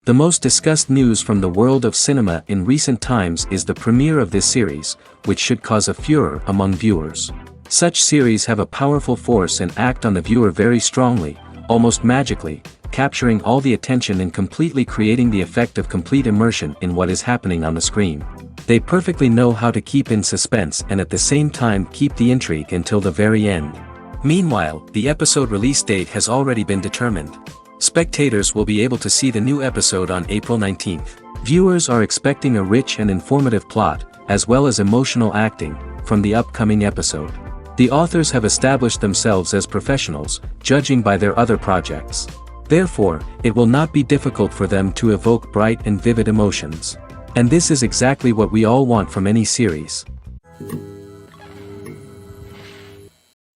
The most discussed news from the world of cinema in recent times is the premiere of this series, which should cause a furor among viewers. Such series have a powerful force and act on the viewer very strongly, almost magically, capturing all the attention and completely creating the effect of complete immersion in what is happening on the screen. They perfectly know how to keep in suspense and at the same time keep the intrigue until the very end. Meanwhile, the episode release date has already been determined. Spectators will be able to see the new episode on April 19th. Viewers are expecting a rich and informative plot, as well as emotional acting, from the upcoming episode. The authors have established themselves as professionals, judging by their other projects. Therefore, it will not be difficult for them to evoke bright and vivid emotions. And this is exactly what we all want from any series.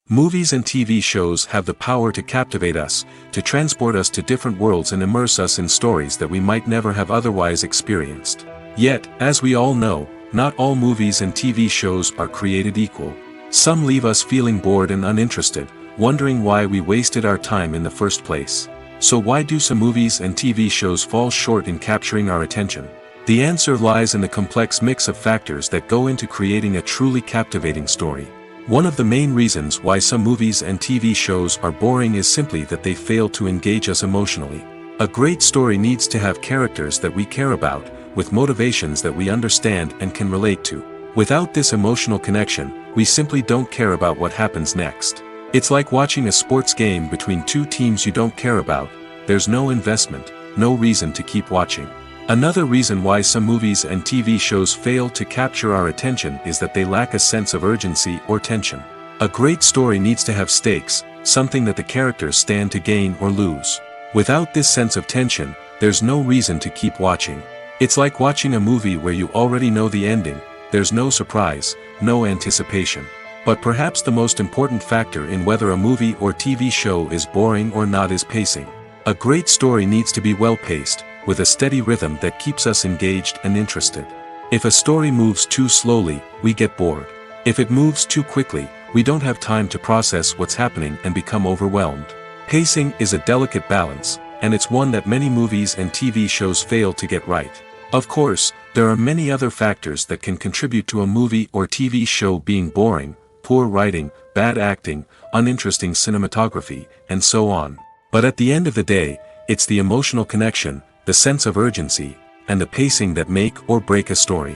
Movies and TV shows have the power to captivate us, to transport us to different worlds and immerse us in stories that we might never have otherwise experienced. Yet, as we all know, not all movies and TV shows are created equal. Some leave us feeling bored and uninterested, wondering why we wasted our time in the first place. So why do some movies and TV shows fall short in capturing our attention? The answer lies in the complex mix of factors that go into creating a truly captivating story. One of the main reasons why some movies and TV shows are boring is simply that they fail to engage us emotionally. A great story needs to have characters that we care about, with motivations that we understand and can relate to. Without this emotional connection, we simply don't care about what happens next. It's like watching a sports game between two teams you don't care about. There's no investment, no reason to keep watching. Another reason why some movies and TV shows fail to capture our attention is that they lack a sense of urgency or tension. A great story needs to have stakes, something that the characters stand to gain or lose. Without this sense of tension, there's no reason to keep watching. It's like watching a movie where you already know the ending. There's no surprise, no anticipation. But perhaps the most important factor in whether a movie or TV show is boring or not is pacing. A great story needs to be well-paced, with a steady rhythm that keeps us engaged and interested. If a story moves too slowly, we get bored. If it moves too quickly, we don't have time to process what's happening and become overwhelmed. Pacing is a delicate balance, and it's one that many movies and TV shows fail to get right. Of course, there are many other factors that can contribute to a movie or TV show being boring: poor writing, bad acting, uninteresting cinematography, and so on. But at the end of the day, it's the emotional connection, the sense of urgency, and the pacing that make or break a story.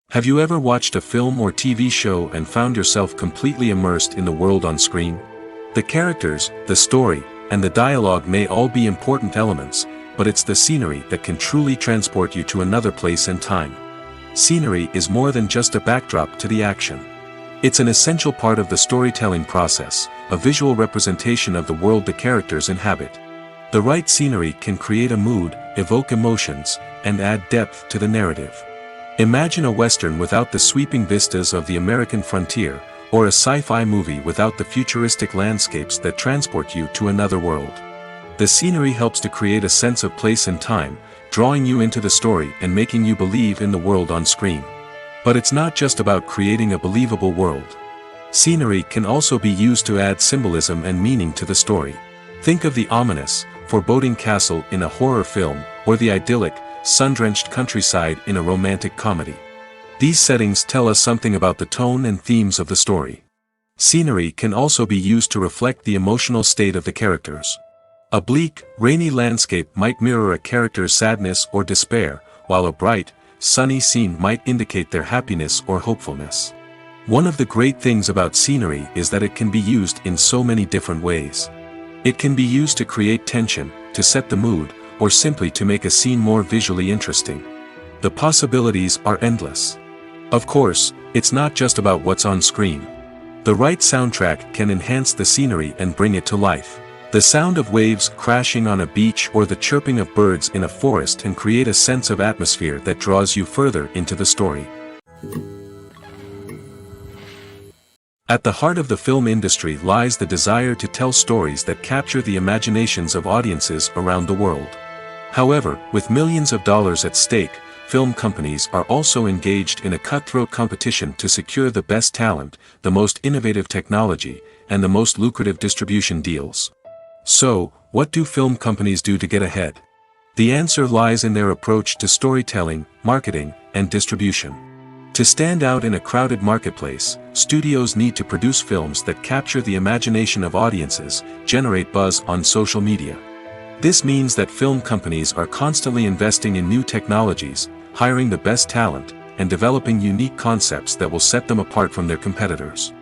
Have you ever watched a film or TV show and found yourself completely immersed in the world on screen? The characters, the story, and the dialogue may all be important elements, but it's the scenery that can truly transport you to another place and time. Scenery is more than just a backdrop to the action. It's an essential part of the storytelling process, a visual representation of the world the characters inhabit. The right scenery can create a mood, evoke emotions, and add depth to the narrative. Imagine a Western without the sweeping vistas of the American frontier, or a sci-fi movie without the futuristic landscapes that transport you to another world. The scenery helps to create a sense of place and time, drawing you into the story and making you believe in the world on screen. But it's not just about creating a believable world. Scenery can also be used to add symbolism and meaning to the story. Think of the ominous, foreboding castle in a horror film, or the idyllic, sun-drenched countryside in a romantic comedy. These settings tell us something about the tone and themes of the story. Scenery can also be used to reflect the emotional state of the characters. A bleak, rainy landscape might mirror a character's sadness or despair, while a bright, sunny scene might indicate their happiness or hopefulness. One of the great things about scenery is that it can be used in so many different ways. It can be used to create tension, to set the mood, or simply to make a scene more visually interesting. The possibilities are endless. Of course, it's not just about what's on screen. The right soundtrack can enhance the scenery and bring it to life. The sound of waves crashing on a beach or the chirping of birds in a forest can create a sense of atmosphere that draws you further into the story. At the heart of the film industry lies the desire to tell stories that capture the imaginations of audiences around the world. However, with millions of dollars at stake, film companies are also engaged in a cutthroat competition to secure the best talent, the most innovative technology, and the most lucrative distribution deals. So, What do film companies do to get ahead? The answer lies in their approach to storytelling, marketing, and distribution. To stand out in a crowded marketplace, studios need to produce films that capture the imagination of audiences, generate buzz on social media. This means that film companies are constantly investing in new technologies, hiring the best talent, and developing unique concepts that will set them apart from their competitors.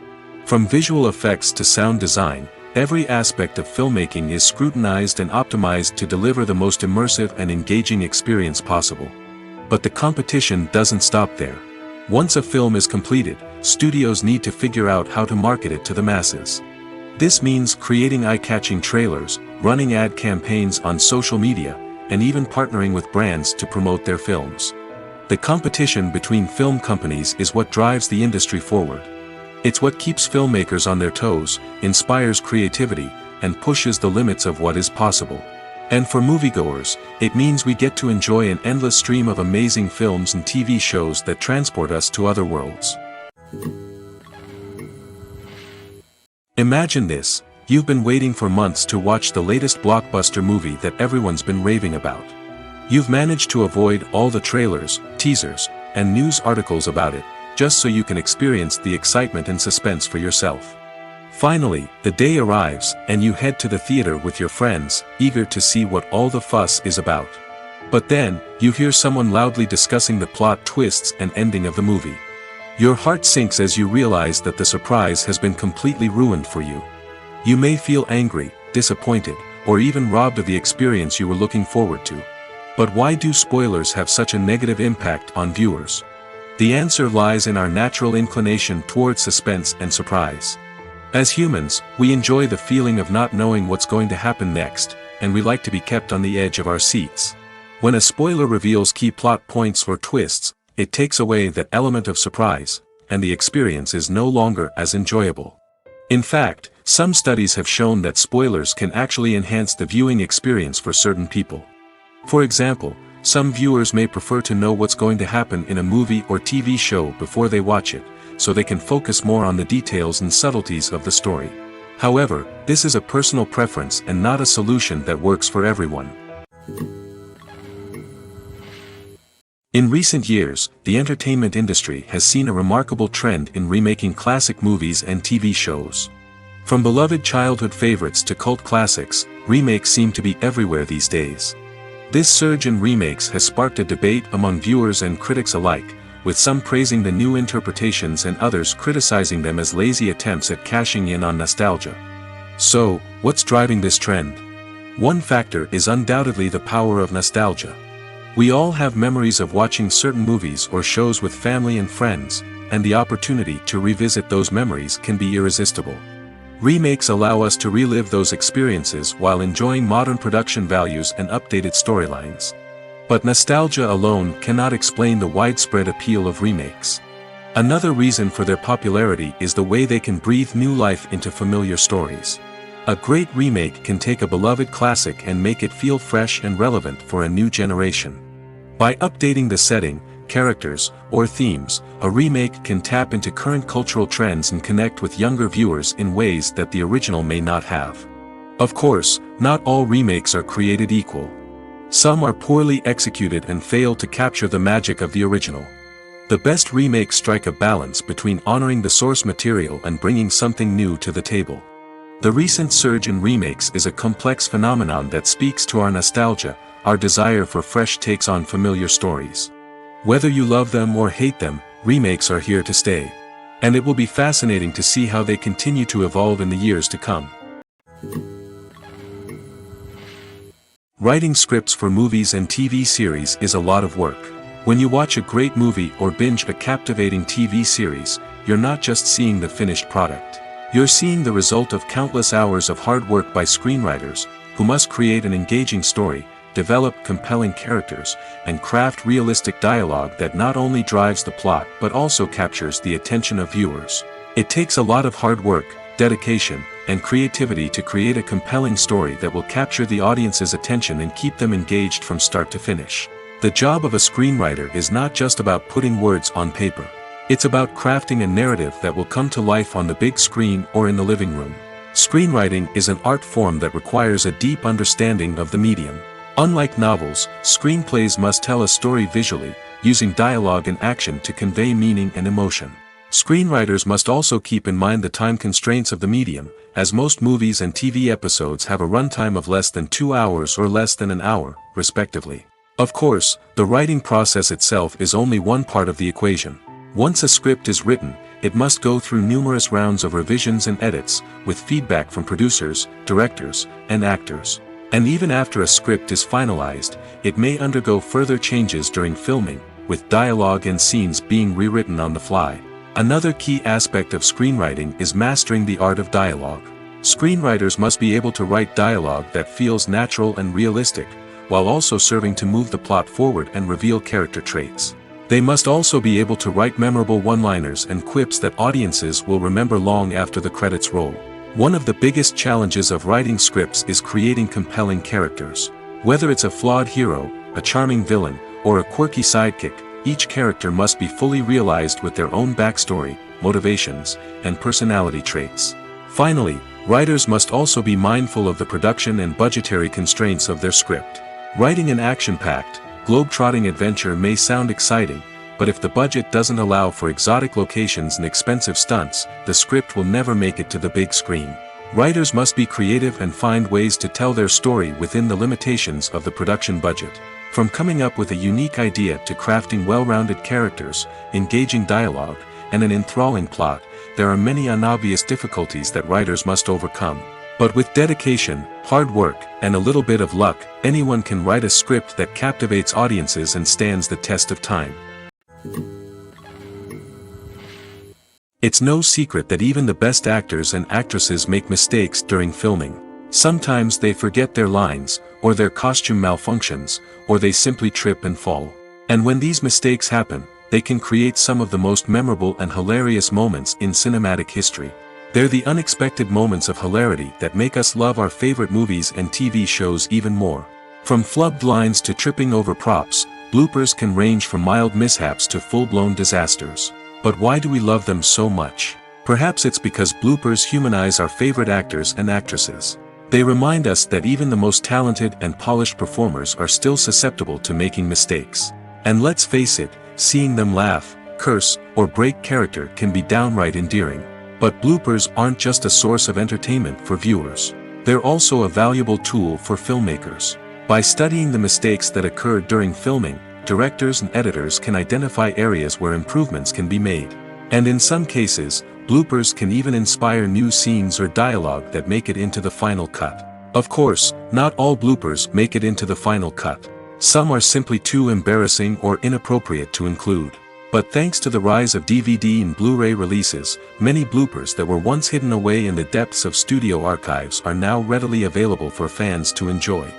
From visual effects to sound design, every aspect of filmmaking is scrutinized and optimized to deliver the most immersive and engaging experience possible. But the competition doesn't stop there. Once a film is completed, studios need to figure out how to market it to the masses. This means creating eye-catching trailers, running ad campaigns on social media, and even partnering with brands to promote their films. The competition between film companies is what drives the industry forward. It's what keeps filmmakers on their toes, inspires creativity, and pushes the limits of what is possible. And for moviegoers, it means we get to enjoy an endless stream of amazing films and TV shows that transport us to other worlds. Imagine this: you've been waiting for months to watch the latest blockbuster movie that everyone's been raving about. You've managed to avoid all the trailers, teasers, and news articles about it, just so you can experience the excitement and suspense for yourself. Finally, the day arrives, and you head to the theater with your friends, eager to see what all the fuss is about. But then, you hear someone loudly discussing the plot twists and ending of the movie. Your heart sinks as you realize that the surprise has been completely ruined for you. You may feel angry, disappointed, or even robbed of the experience you were looking forward to. But why do spoilers have such a negative impact on viewers? The answer lies in our natural inclination toward suspense and surprise. As humans, we enjoy the feeling of not knowing what's going to happen next, and we like to be kept on the edge of our seats. When a spoiler reveals key plot points or twists, it takes away that element of surprise, and the experience is no longer as enjoyable. In fact, some studies have shown that spoilers can actually enhance the viewing experience for certain people. For example, some viewers may prefer to know what's going to happen in a movie or TV show before they watch it, so they can focus more on the details and subtleties of the story. However, this is a personal preference and not a solution that works for everyone. In recent years, the entertainment industry has seen a remarkable trend in remaking classic movies and TV shows. From beloved childhood favorites to cult classics, remakes seem to be everywhere these days. This surge in remakes has sparked a debate among viewers and critics alike, with some praising the new interpretations and others criticizing them as lazy attempts at cashing in on nostalgia. So, what's driving this trend? One factor is undoubtedly the power of nostalgia. We all have memories of watching certain movies or shows with family and friends, and the opportunity to revisit those memories can be irresistible. Remakes allow us to relive those experiences while enjoying modern production values and updated storylines. But nostalgia alone cannot explain the widespread appeal of remakes. Another reason for their popularity is the way they can breathe new life into familiar stories. A great remake can take a beloved classic and make it feel fresh and relevant for a new generation. By updating the setting, characters, or themes, a remake can tap into current cultural trends and connect with younger viewers in ways that the original may not have. Of course, not all remakes are created equal. Some are poorly executed and fail to capture the magic of the original. The best remakes strike a balance between honoring the source material and bringing something new to the table. The recent surge in remakes is a complex phenomenon that speaks to our nostalgia, our desire for fresh takes on familiar stories. Whether you love them or hate them, remakes are here to stay. And it will be fascinating to see how they continue to evolve in the years to come. Writing scripts for movies and TV series is a lot of work. When you watch a great movie or binge a captivating TV series, you're not just seeing the finished product. You're seeing the result of countless hours of hard work by screenwriters, who must create an engaging story, develop compelling characters, and craft realistic dialogue that not only drives the plot but also captures the attention of viewers. It takes a lot of hard work, dedication, and creativity to create a compelling story that will capture the audience's attention and keep them engaged from start to finish. The job of a screenwriter is not just about putting words on paper. It's about crafting a narrative that will come to life on the big screen or in the living room. Screenwriting is an art form that requires a deep understanding of the medium. Unlike novels, screenplays must tell a story visually, using dialogue and action to convey meaning and emotion. Screenwriters must also keep in mind the time constraints of the medium, as most movies and TV episodes have a runtime of less than 2 hours or less than an hour, respectively. Of course, the writing process itself is only one part of the equation. Once a script is written, it must go through numerous rounds of revisions and edits, with feedback from producers, directors, and actors. And even after a script is finalized, it may undergo further changes during filming, with dialogue and scenes being rewritten on the fly. Another key aspect of screenwriting is mastering the art of dialogue. Screenwriters must be able to write dialogue that feels natural and realistic, while also serving to move the plot forward and reveal character traits. They must also be able to write memorable one-liners and quips that audiences will remember long after the credits roll. One of the biggest challenges of writing scripts is creating compelling characters. Whether it's a flawed hero, a charming villain, or a quirky sidekick, each character must be fully realized with their own backstory, motivations, and personality traits. Finally, writers must also be mindful of the production and budgetary constraints of their script. Writing an action-packed, globe-trotting adventure may sound exciting, but if the budget doesn't allow for exotic locations and expensive stunts, the script will never make it to the big screen. Writers must be creative and find ways to tell their story within the limitations of the production budget. From coming up with a unique idea to crafting well-rounded characters, engaging dialogue, and an enthralling plot, there are many unobvious difficulties that writers must overcome. But with dedication, hard work, and a little bit of luck, anyone can write a script that captivates audiences and stands the test of time. It's no secret that even the best actors and actresses make mistakes during filming. Sometimes they forget their lines, or their costume malfunctions, or they simply trip and fall. And when these mistakes happen, they can create some of the most memorable and hilarious moments in cinematic history. They're the unexpected moments of hilarity that make us love our favorite movies and TV shows even more. From flubbed lines to tripping over props, bloopers can range from mild mishaps to full-blown disasters. But why do we love them so much? Perhaps it's because bloopers humanize our favorite actors and actresses. They remind us that even the most talented and polished performers are still susceptible to making mistakes. And let's face it, seeing them laugh, curse, or break character can be downright endearing. But bloopers aren't just a source of entertainment for viewers. They're also a valuable tool for filmmakers. By studying the mistakes that occurred during filming, directors and editors can identify areas where improvements can be made. And in some cases, bloopers can even inspire new scenes or dialogue that make it into the final cut. Of course, not all bloopers make it into the final cut. Some are simply too embarrassing or inappropriate to include. But thanks to the rise of DVD and Blu-ray releases, many bloopers that were once hidden away in the depths of studio archives are now readily available for fans to enjoy.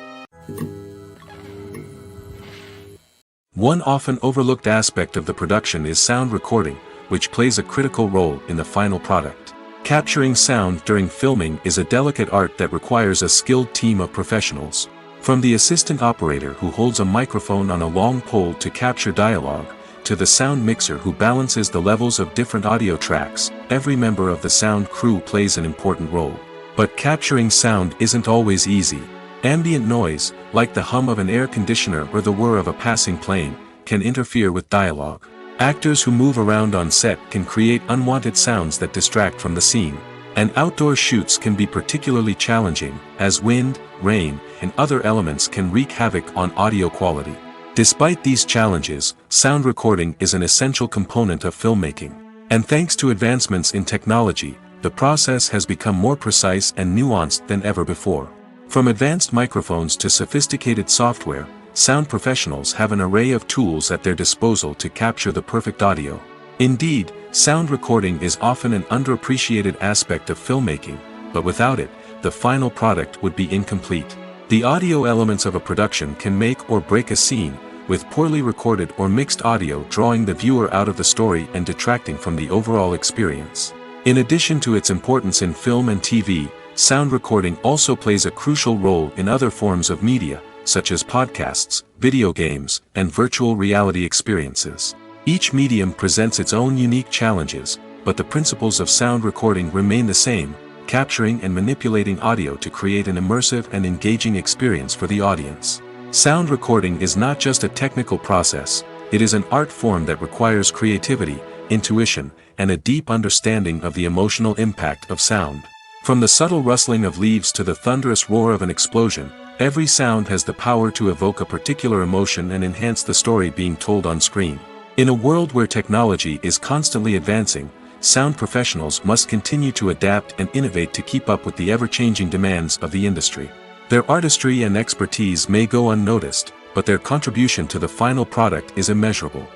One often overlooked aspect of the production is sound recording, which plays a critical role in the final product. Capturing sound during filming is a delicate art that requires a skilled team of professionals. From the assistant operator who holds a microphone on a long pole to capture dialogue, to the sound mixer who balances the levels of different audio tracks, every member of the sound crew plays an important role. But capturing sound isn't always easy. Ambient noise, like the hum of an air conditioner or the whir of a passing plane, can interfere with dialogue. Actors who move around on set can create unwanted sounds that distract from the scene. And outdoor shoots can be particularly challenging, as wind, rain, and other elements can wreak havoc on audio quality. Despite these challenges, sound recording is an essential component of filmmaking. And thanks to advancements in technology, the process has become more precise and nuanced than ever before. From advanced microphones to sophisticated software, sound professionals have an array of tools at their disposal to capture the perfect audio. Indeed, sound recording is often an underappreciated aspect of filmmaking, but without it, the final product would be incomplete. The audio elements of a production can make or break a scene, with poorly recorded or mixed audio drawing the viewer out of the story and detracting from the overall experience. In addition to its importance in film and TV, sound recording also plays a crucial role in other forms of media, such as podcasts, video games, and virtual reality experiences. Each medium presents its own unique challenges, but the principles of sound recording remain the same: capturing and manipulating audio to create an immersive and engaging experience for the audience. Sound recording is not just a technical process, it is an art form that requires creativity, intuition, and a deep understanding of the emotional impact of sound. From the subtle rustling of leaves to the thunderous roar of an explosion, every sound has the power to evoke a particular emotion and enhance the story being told on screen. In a world where technology is constantly advancing, sound professionals must continue to adapt and innovate to keep up with the ever-changing demands of the industry. Their artistry and expertise may go unnoticed, but their contribution to the final product is immeasurable.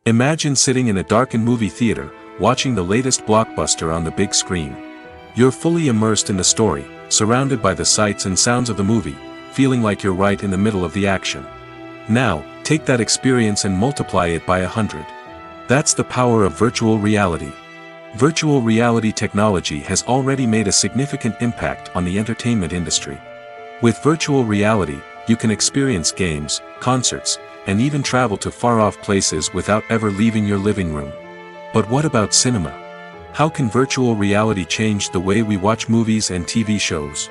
Imagine sitting in a darkened movie theater, watching the latest blockbuster on the big screen. You're fully immersed in the story, surrounded by the sights and sounds of the movie, feeling like you're right in the middle of the action. Now, take that experience and multiply it by 100. That's the power of virtual reality. Virtual reality technology has already made a significant impact on the entertainment industry. With virtual reality, you can experience games, concerts, and even travel to far-off places without ever leaving your living room. But what about cinema? How can virtual reality change the way we watch movies and TV shows?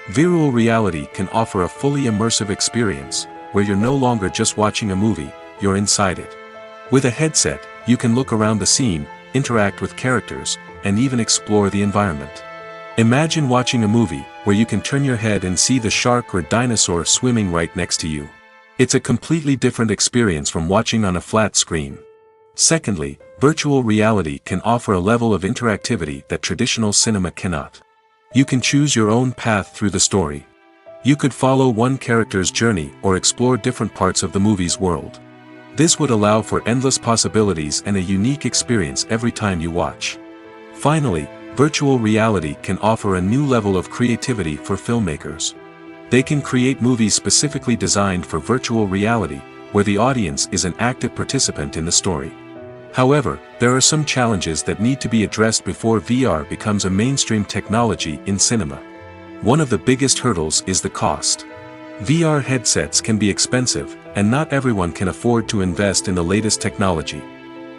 Virtual reality can offer a fully immersive experience, where you're no longer just watching a movie, you're inside it. With a headset, you can look around the scene, interact with characters, and even explore the environment. Imagine watching a movie where you can turn your head and see the shark or dinosaur swimming right next to you. It's a completely different experience from watching on a flat screen. Secondly, virtual reality can offer a level of interactivity that traditional cinema cannot. You can choose your own path through the story. You could follow one character's journey or explore different parts of the movie's world. This would allow for endless possibilities and a unique experience every time you watch. Finally, virtual reality can offer a new level of creativity for filmmakers. They can create movies specifically designed for virtual reality, where the audience is an active participant in the story. However, there are some challenges that need to be addressed before VR becomes a mainstream technology in cinema. One of the biggest hurdles is the cost. VR headsets can be expensive, and not everyone can afford to invest in the latest technology.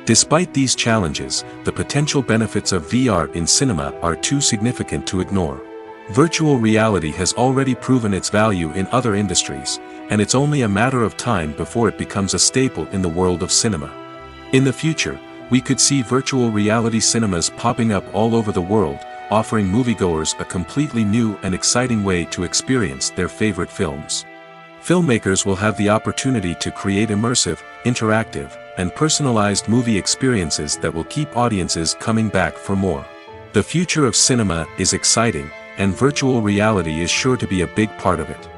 Despite these challenges, the potential benefits of VR in cinema are too significant to ignore. Virtual reality has already proven its value in other industries, and it's only a matter of time before it becomes a staple in the world of cinema. In the future, we could see virtual reality cinemas popping up all over the world, offering moviegoers a completely new and exciting way to experience their favorite films. Filmmakers will have the opportunity to create immersive, interactive, and personalized movie experiences that will keep audiences coming back for more. The future of cinema is exciting, and virtual reality is sure to be a big part of it.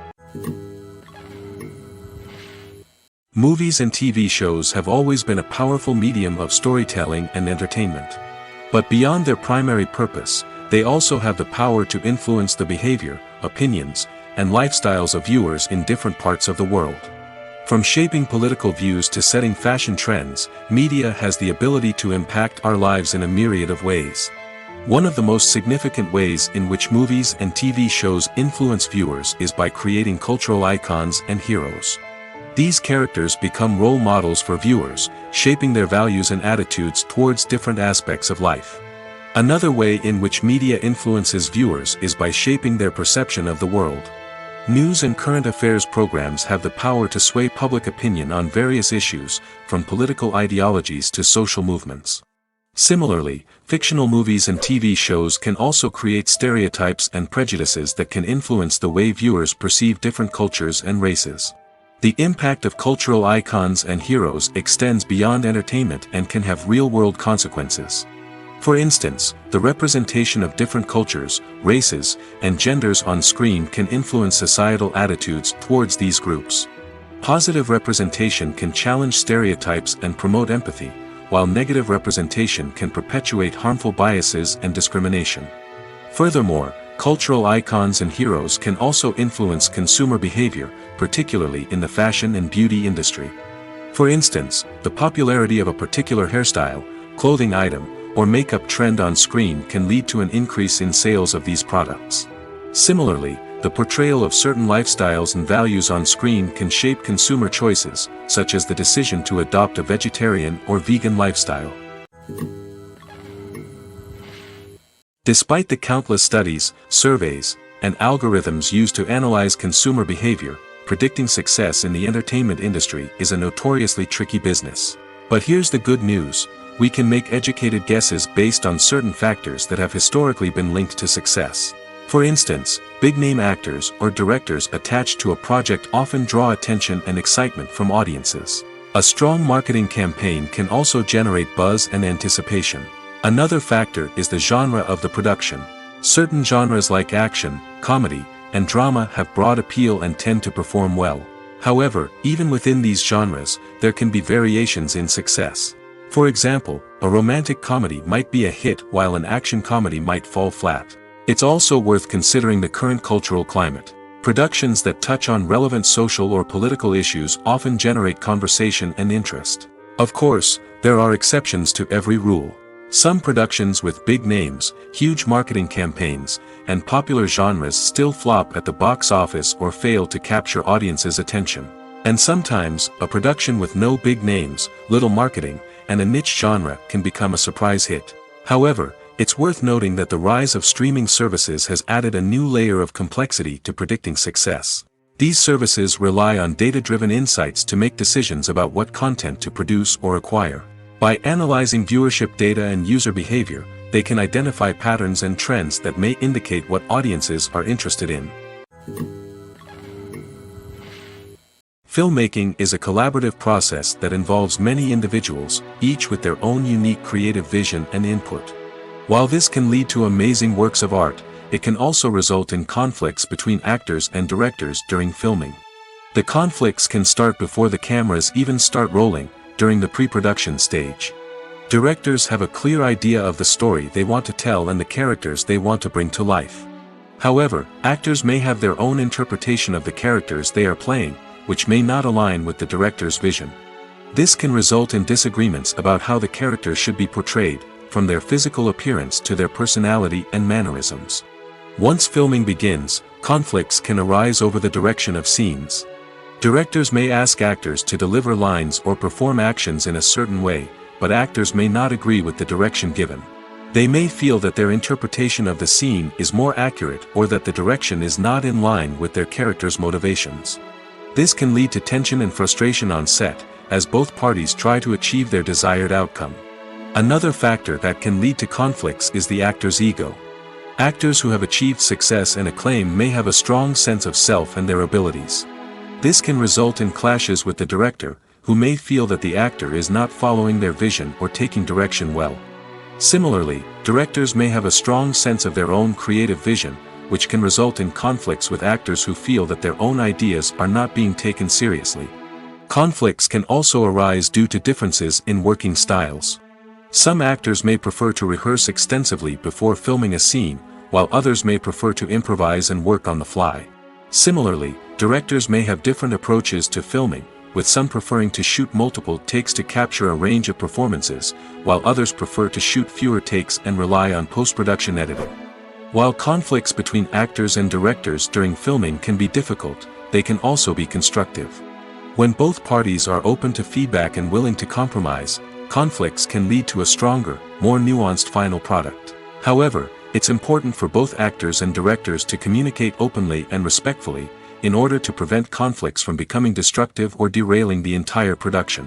Movies and TV shows have always been a powerful medium of storytelling and entertainment. But beyond their primary purpose, they also have the power to influence the behavior, opinions, and lifestyles of viewers in different parts of the world. From shaping political views to setting fashion trends, media has the ability to impact our lives in a myriad of ways. One of the most significant ways in which movies and TV shows influence viewers is by creating cultural icons and heroes. These characters become role models for viewers, shaping their values and attitudes towards different aspects of life. Another way in which media influences viewers is by shaping their perception of the world. News and current affairs programs have the power to sway public opinion on various issues, from political ideologies to social movements. Similarly, fictional movies and TV shows can also create stereotypes and prejudices that can influence the way viewers perceive different cultures and races. The impact of cultural icons and heroes extends beyond entertainment and can have real-world consequences. For instance, the representation of different cultures, races, and genders on screen can influence societal attitudes towards these groups. Positive representation can challenge stereotypes and promote empathy, while negative representation can perpetuate harmful biases and discrimination. Furthermore, cultural icons and heroes can also influence consumer behavior, particularly in the fashion and beauty industry. For instance, the popularity of a particular hairstyle, clothing item, or makeup trend on screen can lead to an increase in sales of these products. Similarly, the portrayal of certain lifestyles and values on screen can shape consumer choices, such as the decision to adopt a vegetarian or vegan lifestyle. Despite the countless studies, surveys, and algorithms used to analyze consumer behavior, predicting success in the entertainment industry is a notoriously tricky business. But here's the good news: we can make educated guesses based on certain factors that have historically been linked to success. For instance, big-name actors or directors attached to a project often draw attention and excitement from audiences. A strong marketing campaign can also generate buzz and anticipation. Another factor is the genre of the production. Certain genres like action, comedy, and drama have broad appeal and tend to perform well. However, even within these genres, there can be variations in success. For example, a romantic comedy might be a hit while an action comedy might fall flat. It's also worth considering the current cultural climate. Productions that touch on relevant social or political issues often generate conversation and interest. Of course, there are exceptions to every rule. Some productions with big names, huge marketing campaigns, and popular genres still flop at the box office or fail to capture audiences' attention. And sometimes, a production with no big names, little marketing, and a niche genre can become a surprise hit. However, it's worth noting that the rise of streaming services has added a new layer of complexity to predicting success. These services rely on data-driven insights to make decisions about what content to produce or acquire. By analyzing viewership data and user behavior, they can identify patterns and trends that may indicate what audiences are interested in. Filmmaking is a collaborative process that involves many individuals, each with their own unique creative vision and input. While this can lead to amazing works of art, it can also result in conflicts between actors and directors during filming. The conflicts can start before the cameras even start rolling, during the pre-production stage. Directors have a clear idea of the story they want to tell and the characters they want to bring to life. However, actors may have their own interpretation of the characters they are playing, which may not align with the director's vision. This can result in disagreements about how the characters should be portrayed, from their physical appearance to their personality and mannerisms. Once filming begins, conflicts can arise over the direction of scenes. Directors may ask actors to deliver lines or perform actions in a certain way, but actors may not agree with the direction given. They may feel that their interpretation of the scene is more accurate or that the direction is not in line with their character's motivations. This can lead to tension and frustration on set, as both parties try to achieve their desired outcome. Another factor that can lead to conflicts is the actor's ego. Actors who have achieved success and acclaim may have a strong sense of self and their abilities. This can result in clashes with the director, who may feel that the actor is not following their vision or taking direction well. Similarly, directors may have a strong sense of their own creative vision, which can result in conflicts with actors who feel that their own ideas are not being taken seriously. Conflicts can also arise due to differences in working styles. Some actors may prefer to rehearse extensively before filming a scene, while others may prefer to improvise and work on the fly. Similarly, directors may have different approaches to filming, with some preferring to shoot multiple takes to capture a range of performances, while others prefer to shoot fewer takes and rely on post-production editing. While conflicts between actors and directors during filming can be difficult, they can also be constructive. When both parties are open to feedback and willing to compromise, conflicts can lead to a stronger, more nuanced final product. However, it's important for both actors and directors to communicate openly and respectfully, in order to prevent conflicts from becoming destructive or derailing the entire production.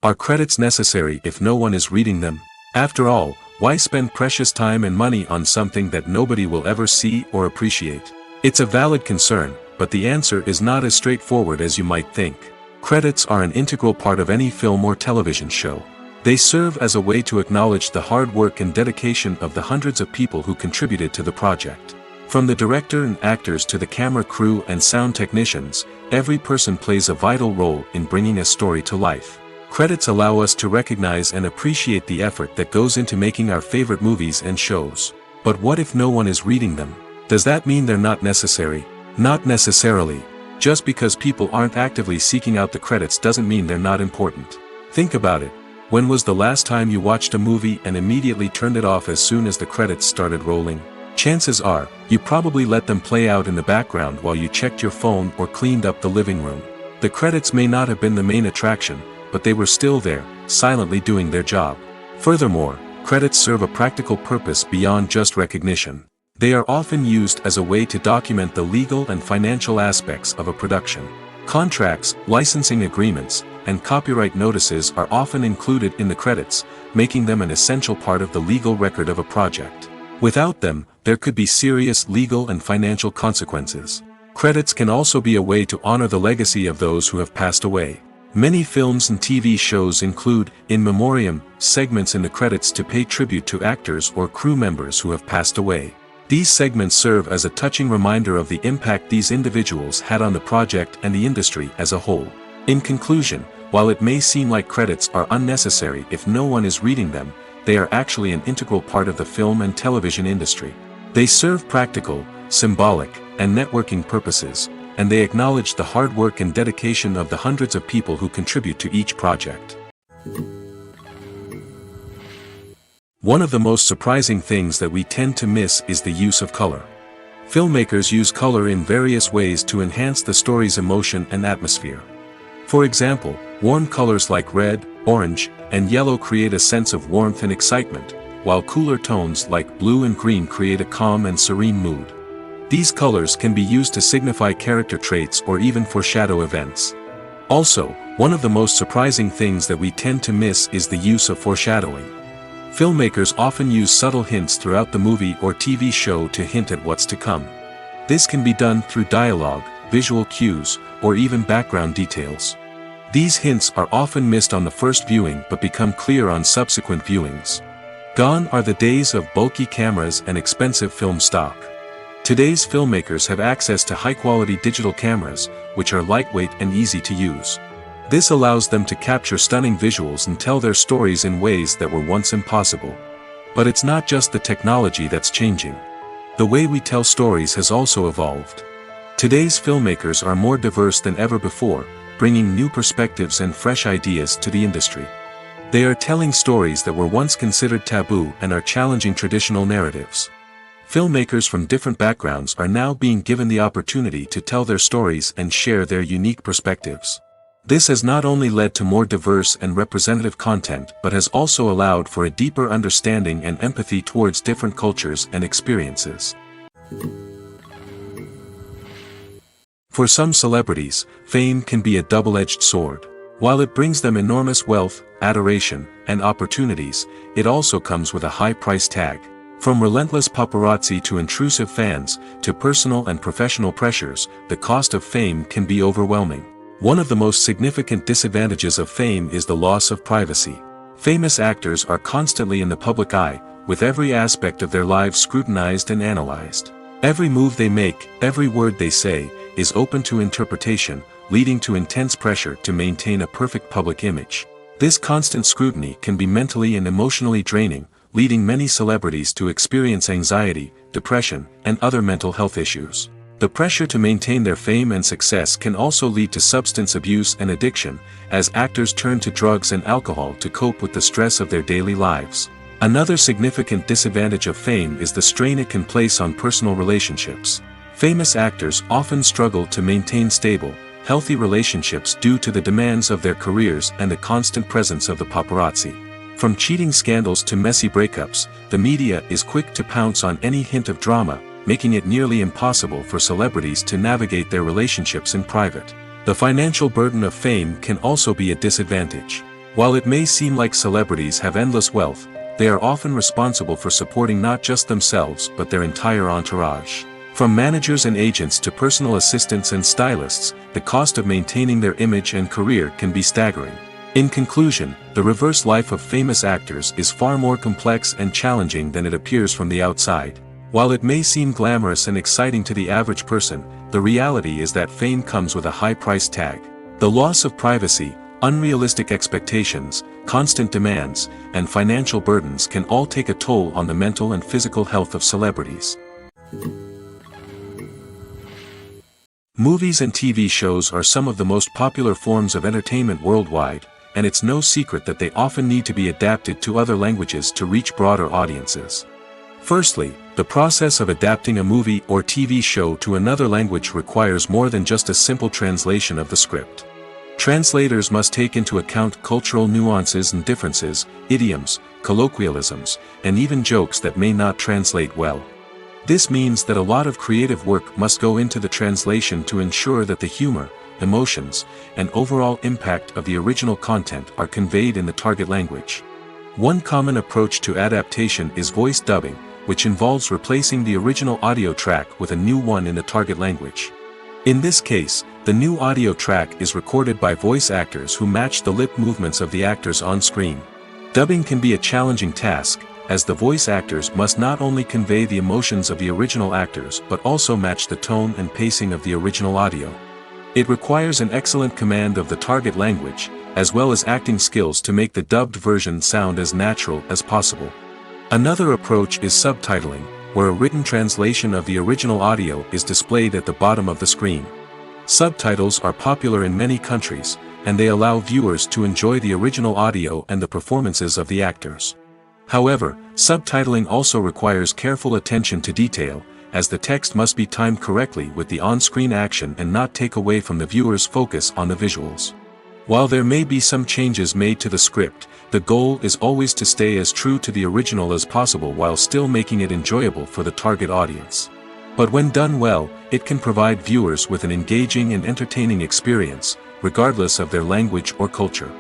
Are credits necessary if no one is reading them? After all, why spend precious time and money on something that nobody will ever see or appreciate? It's a valid concern, but the answer is not as straightforward as you might think. Credits are an integral part of any film or television show. They serve as a way to acknowledge the hard work and dedication of the hundreds of people who contributed to the project. From the director and actors to the camera crew and sound technicians, every person plays a vital role in bringing a story to life. Credits allow us to recognize and appreciate the effort that goes into making our favorite movies and shows. But what if no one is reading them? Does that mean they're not necessary? Not necessarily. Just because people aren't actively seeking out the credits doesn't mean they're not important. Think about it. When was the last time you watched a movie and immediately turned it off as soon as the credits started rolling? Chances are, you probably let them play out in the background while you checked your phone or cleaned up the living room. The credits may not have been the main attraction, but they were still there, silently doing their job. Furthermore, credits serve a practical purpose beyond just recognition. They are often used as a way to document the legal and financial aspects of a production. Contracts, licensing agreements, and copyright notices are often included in the credits, making them an essential part of the legal record of a project. Without them, there could be serious legal and financial consequences. Credits can also be a way to honor the legacy of those who have passed away. Many films and TV shows include, in memoriam, segments in the credits to pay tribute to actors or crew members who have passed away. These segments serve as a touching reminder of the impact these individuals had on the project and the industry as a whole. In conclusion, while it may seem like credits are unnecessary if no one is reading them, they are actually an integral part of the film and television industry. They serve practical, symbolic, and networking purposes, and they acknowledge the hard work and dedication of the hundreds of people who contribute to each project. One of the most surprising things that we tend to miss is the use of color. Filmmakers use color in various ways to enhance the story's emotion and atmosphere. For example, warm colors like red, orange, and yellow create a sense of warmth and excitement, while cooler tones like blue and green create a calm and serene mood. These colors can be used to signify character traits or even foreshadow events. Also, one of the most surprising things that we tend to miss is the use of foreshadowing. Filmmakers often use subtle hints throughout the movie or TV show to hint at what's to come. This can be done through dialogue, visual cues, or even background details. These hints are often missed on the first viewing but become clear on subsequent viewings. Gone are the days of bulky cameras and expensive film stock. Today's filmmakers have access to high-quality digital cameras, which are lightweight and easy to use. This allows them to capture stunning visuals and tell their stories in ways that were once impossible. But it's not just the technology that's changing. The way we tell stories has also evolved. Today's filmmakers are more diverse than ever before, bringing new perspectives and fresh ideas to the industry. They are telling stories that were once considered taboo and are challenging traditional narratives. Filmmakers from different backgrounds are now being given the opportunity to tell their stories and share their unique perspectives. This has not only led to more diverse and representative content but has also allowed for a deeper understanding and empathy towards different cultures and experiences. For some celebrities, fame can be a double-edged sword. While it brings them enormous wealth, adoration, and opportunities, it also comes with a high price tag. From relentless paparazzi to intrusive fans, to personal and professional pressures, the cost of fame can be overwhelming. One of the most significant disadvantages of fame is the loss of privacy. Famous actors are constantly in the public eye, with every aspect of their lives scrutinized and analyzed. Every move they make, every word they say, is open to interpretation, leading to intense pressure to maintain a perfect public image. This constant scrutiny can be mentally and emotionally draining, leading many celebrities to experience anxiety, depression, and other mental health issues. The pressure to maintain their fame and success can also lead to substance abuse and addiction, as actors turn to drugs and alcohol to cope with the stress of their daily lives. Another significant disadvantage of fame is the strain it can place on personal relationships. Famous actors often struggle to maintain stable, healthy relationships due to the demands of their careers and the constant presence of the paparazzi. From cheating scandals to messy breakups, the media is quick to pounce on any hint of drama, making it nearly impossible for celebrities to navigate their relationships in private. The financial burden of fame can also be a disadvantage. While it may seem like celebrities have endless wealth, they are often responsible for supporting not just themselves but their entire entourage. From managers and agents to personal assistants and stylists, the cost of maintaining their image and career can be staggering. In conclusion, the reverse life of famous actors is far more complex and challenging than it appears from the outside. While it may seem glamorous and exciting to the average person, the reality is that fame comes with a high price tag. The loss of privacy, unrealistic expectations, constant demands, and financial burdens can all take a toll on the mental and physical health of celebrities. Movies and TV shows are some of the most popular forms of entertainment worldwide, and it's no secret that they often need to be adapted to other languages to reach broader audiences. Firstly, the process of adapting a movie or TV show to another language requires more than just a simple translation of the script. Translators must take into account cultural nuances and differences, idioms, colloquialisms, and even jokes that may not translate well. This means that a lot of creative work must go into the translation to ensure that the humor, emotions, and overall impact of the original content are conveyed in the target language. One common approach to adaptation is voice dubbing, which involves replacing the original audio track with a new one in the target language. In this case, the new audio track is recorded by voice actors who match the lip movements of the actors on screen. Dubbing can be a challenging task, as the voice actors must not only convey the emotions of the original actors but also match the tone and pacing of the original audio. It requires an excellent command of the target language, as well as acting skills to make the dubbed version sound as natural as possible. Another approach is subtitling, where a written translation of the original audio is displayed at the bottom of the screen. Subtitles are popular in many countries, and they allow viewers to enjoy the original audio and the performances of the actors. However, subtitling also requires careful attention to detail, as the text must be timed correctly with the on-screen action and not take away from the viewer's focus on the visuals. While there may be some changes made to the script, the goal is always to stay as true to the original as possible while still making it enjoyable for the target audience. But when done well, it can provide viewers with an engaging and entertaining experience, regardless of their language or culture.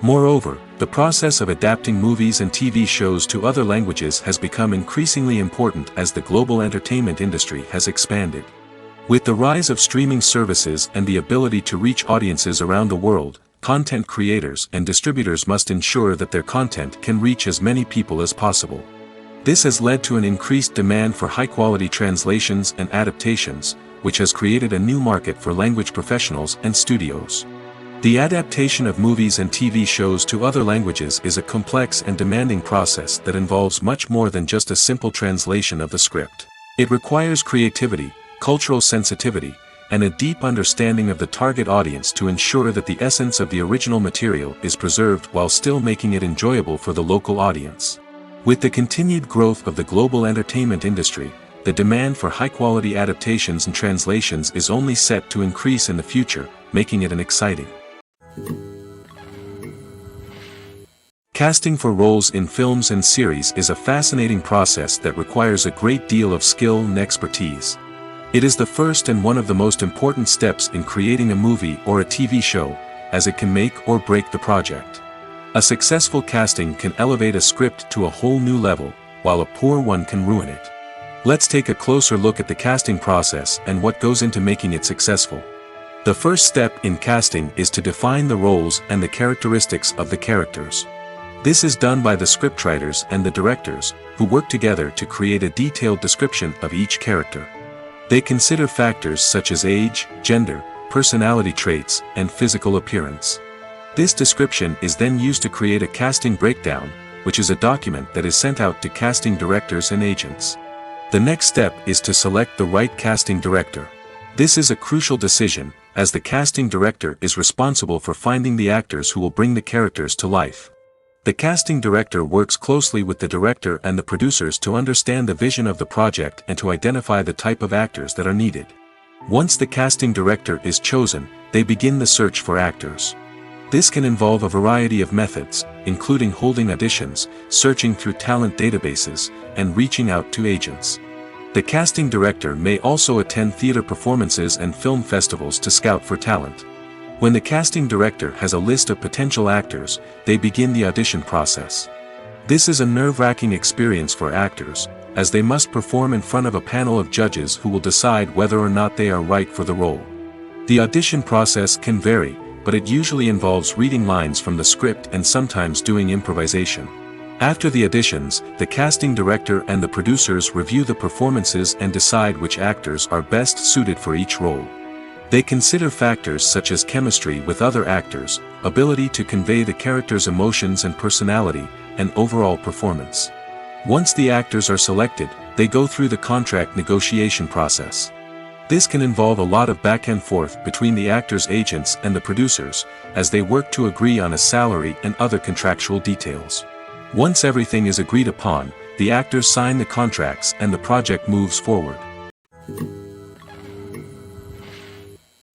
Moreover, the process of adapting movies and TV shows to other languages has become increasingly important as the global entertainment industry has expanded. With the rise of streaming services and the ability to reach audiences around the world, content creators and distributors must ensure that their content can reach as many people as possible. This has led to an increased demand for high-quality translations and adaptations, which has created a new market for language professionals and studios. The adaptation of movies and TV shows to other languages is a complex and demanding process that involves much more than just a simple translation of the script. It requires creativity, cultural sensitivity, and a deep understanding of the target audience to ensure that the essence of the original material is preserved while still making it enjoyable for the local audience. With the continued growth of the global entertainment industry, the demand for high-quality adaptations and translations is only set to increase in the future, making it an exciting. Casting for roles in films and series is a fascinating process that requires a great deal of skill and expertise. It is the first and one of the most important steps in creating a movie or a TV show, as it can make or break the project. A successful casting can elevate a script to a whole new level, while a poor one can ruin it. Let's take a closer look at the casting process and what goes into making it successful. The first step in casting is to define the roles and the characteristics of the characters. This is done by the scriptwriters and the directors, who work together to create a detailed description of each character. They consider factors such as age, gender, personality traits, and physical appearance. This description is then used to create a casting breakdown, which is a document that is sent out to casting directors and agents. The next step is to select the right casting director. This is a crucial decision, as the casting director is responsible for finding the actors who will bring the characters to life. The casting director works closely with the director and the producers to understand the vision of the project and to identify the type of actors that are needed. Once the casting director is chosen, they begin the search for actors. This can involve a variety of methods, including holding auditions, searching through talent databases, and reaching out to agents. The casting director may also attend theater performances and film festivals to scout for talent. When the casting director has a list of potential actors, they begin the audition process. This is a nerve-wracking experience for actors, as they must perform in front of a panel of judges who will decide whether or not they are right for the role. The audition process can vary, but it usually involves reading lines from the script and sometimes doing improvisation. After the auditions, the casting director and the producers review the performances and decide which actors are best suited for each role. They consider factors such as chemistry with other actors, ability to convey the character's emotions and personality, and overall performance. Once the actors are selected, they go through the contract negotiation process. This can involve a lot of back and forth between the actors' agents and the producers, as they work to agree on a salary and other contractual details. Once everything is agreed upon, the actors sign the contracts and the project moves forward.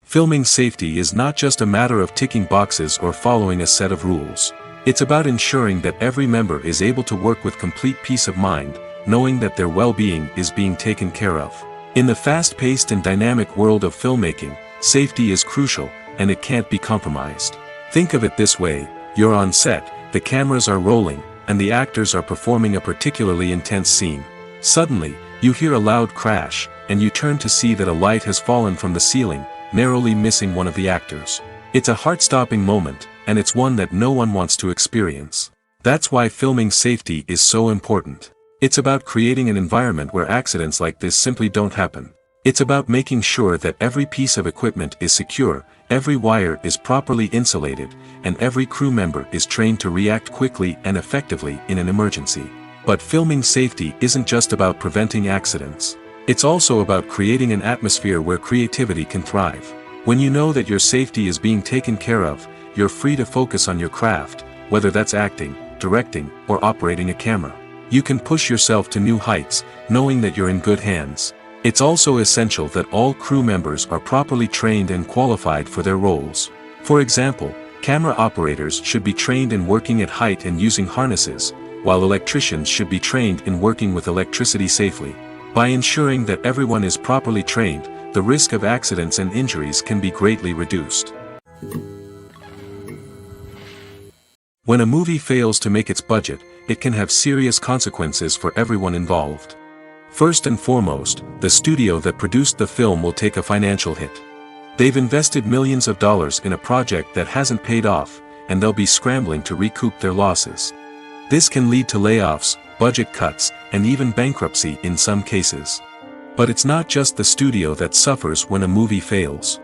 Filming safety is not just a matter of ticking boxes or following a set of rules. It's about ensuring that every member is able to work with complete peace of mind, knowing that their well-being is being taken care of. In the fast-paced and dynamic world of filmmaking, safety is crucial, and it can't be compromised. Think of it this way: you're on set, the cameras are rolling, and the actors are performing a particularly intense scene. Suddenly, you hear a loud crash, and you turn to see that a light has fallen from the ceiling, narrowly missing one of the actors. It's a heart-stopping moment, and it's one that no one wants to experience. That's why filming safety is so important. It's about creating an environment where accidents like this simply don't happen. It's about making sure that every piece of equipment is secure, every wire is properly insulated, and every crew member is trained to react quickly and effectively in an emergency. But filming safety isn't just about preventing accidents. It's also about creating an atmosphere where creativity can thrive. When you know that your safety is being taken care of, you're free to focus on your craft, whether that's acting, directing, or operating a camera. You can push yourself to new heights, knowing that you're in good hands. It's also essential that all crew members are properly trained and qualified for their roles. For example, camera operators should be trained in working at height and using harnesses, while electricians should be trained in working with electricity safely. By ensuring that everyone is properly trained, the risk of accidents and injuries can be greatly reduced. When a movie fails to make its budget, it can have serious consequences for everyone involved. First and foremost, the studio that produced the film will take a financial hit. They've invested millions of dollars in a project that hasn't paid off, and they'll be scrambling to recoup their losses. This can lead to layoffs, budget cuts, and even bankruptcy in some cases. But it's not just the studio that suffers when a movie fails.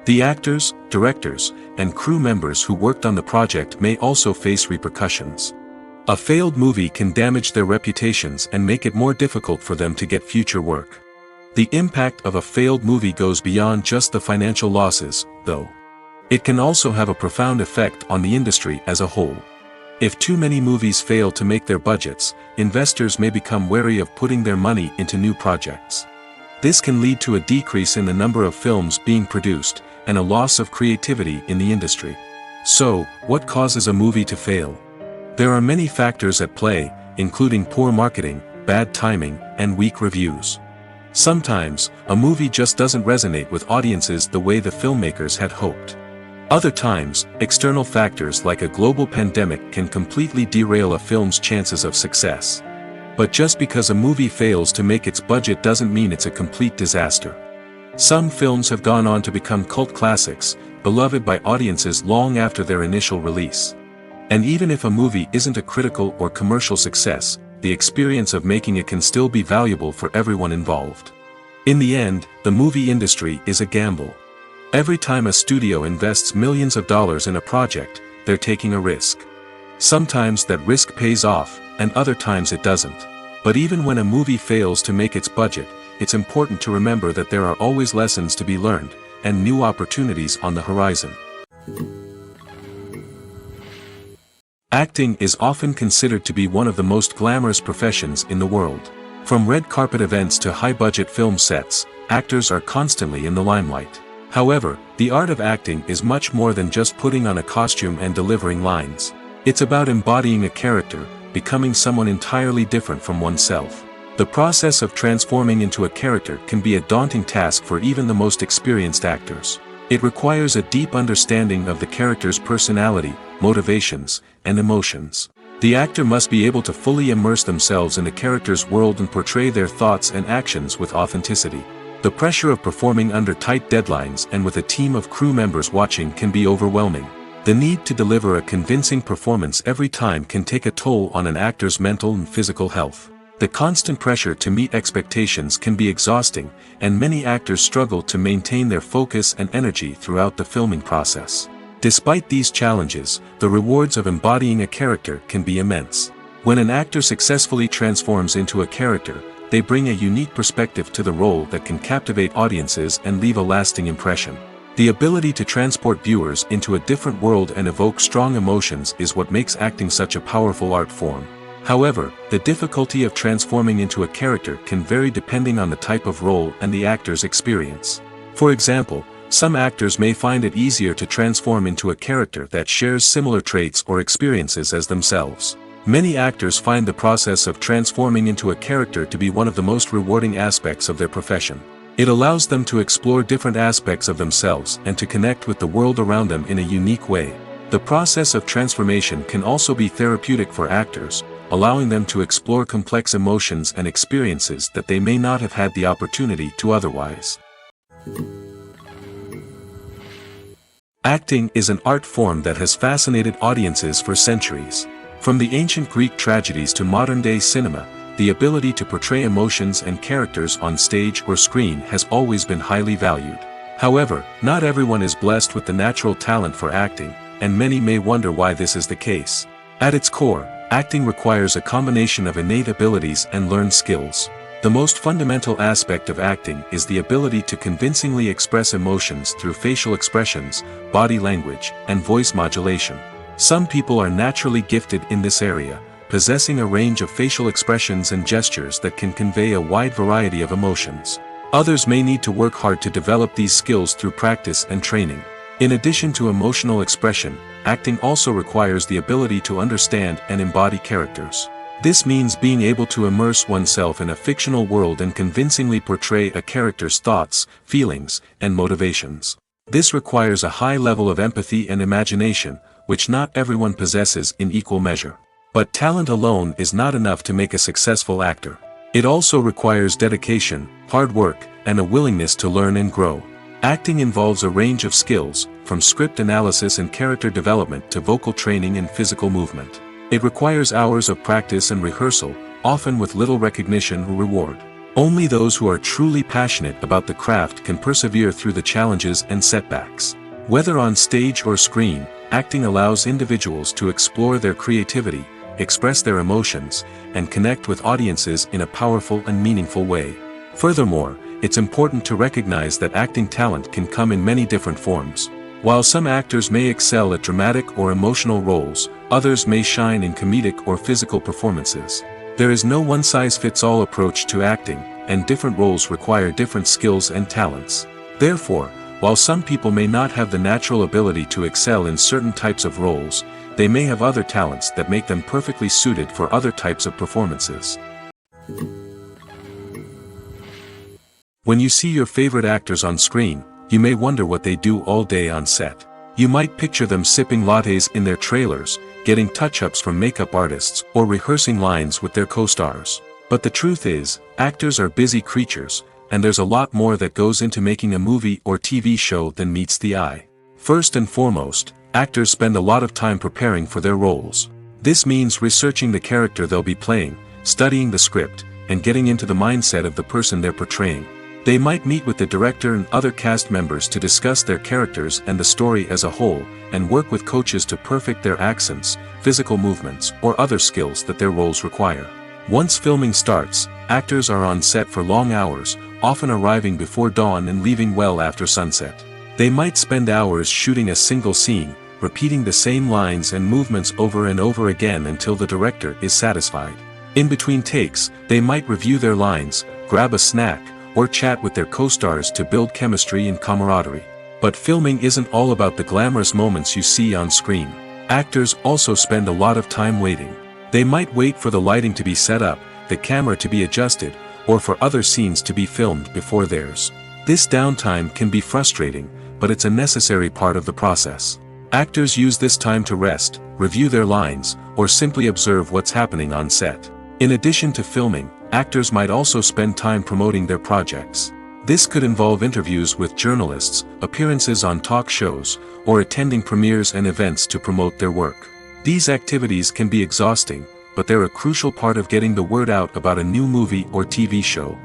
The actors, directors, and crew members who worked on the project may also face repercussions. A failed movie can damage their reputations and make it more difficult for them to get future work. The impact of a failed movie goes beyond just the financial losses, though. It can also have a profound effect on the industry as a whole. If too many movies fail to make their budgets, investors may become wary of putting their money into new projects. This can lead to a decrease in the number of films being produced, and a loss of creativity in the industry. So, what causes a movie to fail? There are many factors at play, including poor marketing, bad timing, and weak reviews. Sometimes, a movie just doesn't resonate with audiences the way the filmmakers had hoped. Other times, external factors like a global pandemic can completely derail a film's chances of success. But just because a movie fails to make its budget doesn't mean it's a complete disaster. Some films have gone on to become cult classics, beloved by audiences long after their initial release. And even if a movie isn't a critical or commercial success, the experience of making it can still be valuable for everyone involved. In the end, the movie industry is a gamble. Every time a studio invests millions of dollars in a project, they're taking a risk. Sometimes that risk pays off, and other times it doesn't. But even when a movie fails to make its budget, it's important to remember that there are always lessons to be learned, and new opportunities on the horizon. Acting is often considered to be one of the most glamorous professions in the world. From red carpet events to high-budget film sets, actors are constantly in the limelight. However, the art of acting is much more than just putting on a costume and delivering lines. It's about embodying a character, becoming someone entirely different from oneself. The process of transforming into a character can be a daunting task for even the most experienced actors. It requires a deep understanding of the character's personality, motivations, and emotions. The actor must be able to fully immerse themselves in the character's world and portray their thoughts and actions with authenticity. The pressure of performing under tight deadlines and with a team of crew members watching can be overwhelming. The need to deliver a convincing performance every time can take a toll on an actor's mental and physical health. The constant pressure to meet expectations can be exhausting, and many actors struggle to maintain their focus and energy throughout the filming process. Despite these challenges, the rewards of embodying a character can be immense. When an actor successfully transforms into a character, they bring a unique perspective to the role that can captivate audiences and leave a lasting impression. The ability to transport viewers into a different world and evoke strong emotions is what makes acting such a powerful art form. However, the difficulty of transforming into a character can vary depending on the type of role and the actor's experience. For example, Some actors may find it easier to transform into a character that shares similar traits or experiences as themselves. Many actors find the process of transforming into a character to be one of the most rewarding aspects of their profession. It allows them to explore different aspects of themselves and to connect with the world around them in a unique way. The process of transformation can also be therapeutic for actors, allowing them to explore complex emotions and experiences that they may not have had the opportunity to otherwise. Acting is an art form that has fascinated audiences for centuries. From the ancient Greek tragedies to modern-day cinema, the ability to portray emotions and characters on stage or screen has always been highly valued. However, not everyone is blessed with the natural talent for acting, and many may wonder why this is the case. At its core, acting requires a combination of innate abilities and learned skills. The most fundamental aspect of acting is the ability to convincingly express emotions through facial expressions, body language, and voice modulation. Some people are naturally gifted in this area, possessing a range of facial expressions and gestures that can convey a wide variety of emotions. Others may need to work hard to develop these skills through practice and training. In addition to emotional expression, acting also requires the ability to understand and embody characters. This means being able to immerse oneself in a fictional world and convincingly portray a character's thoughts, feelings, and motivations. This requires a high level of empathy and imagination, which not everyone possesses in equal measure. But talent alone is not enough to make a successful actor. It also requires dedication, hard work, and a willingness to learn and grow. Acting involves a range of skills, from script analysis and character development to vocal training and physical movement. It requires hours of practice and rehearsal, often with little recognition or reward. Only those who are truly passionate about the craft can persevere through the challenges and setbacks. Whether on stage or screen, acting allows individuals to explore their creativity, express their emotions, and connect with audiences in a powerful and meaningful way. Furthermore, it's important to recognize that acting talent can come in many different forms. While some actors may excel at dramatic or emotional roles, others may shine in comedic or physical performances. There is no one-size-fits-all approach to acting, and different roles require different skills and talents. Therefore, while some people may not have the natural ability to excel in certain types of roles, they may have other talents that make them perfectly suited for other types of performances. When you see your favorite actors on screen, you may wonder what they do all day on set. You might picture them sipping lattes in their trailers, getting touch-ups from makeup artists, or rehearsing lines with their co-stars. But the truth is, actors are busy creatures, and there's a lot more that goes into making a movie or TV show than meets the eye. First and foremost, actors spend a lot of time preparing for their roles. This means researching the character they'll be playing, studying the script, and getting into the mindset of the person they're portraying. They might meet with the director and other cast members to discuss their characters and the story as a whole, and work with coaches to perfect their accents, physical movements, or other skills that their roles require. Once filming starts, actors are on set for long hours, often arriving before dawn and leaving well after sunset. They might spend hours shooting a single scene, repeating the same lines and movements over and over again until the director is satisfied. In between takes, they might review their lines, grab a snack, or chat with their co-stars to build chemistry and camaraderie. But filming isn't all about the glamorous moments you see on screen. Actors also spend a lot of time waiting. They might wait for the lighting to be set up, the camera to be adjusted, or for other scenes to be filmed before theirs. This downtime can be frustrating, but it's a necessary part of the process. Actors use this time to rest, review their lines, or simply observe what's happening on set. In addition to filming, actors might also spend time promoting their projects. This could involve interviews with journalists, appearances on talk shows, or attending premieres and events to promote their work. These activities can be exhausting, but they're a crucial part of getting the word out about a new movie or TV show.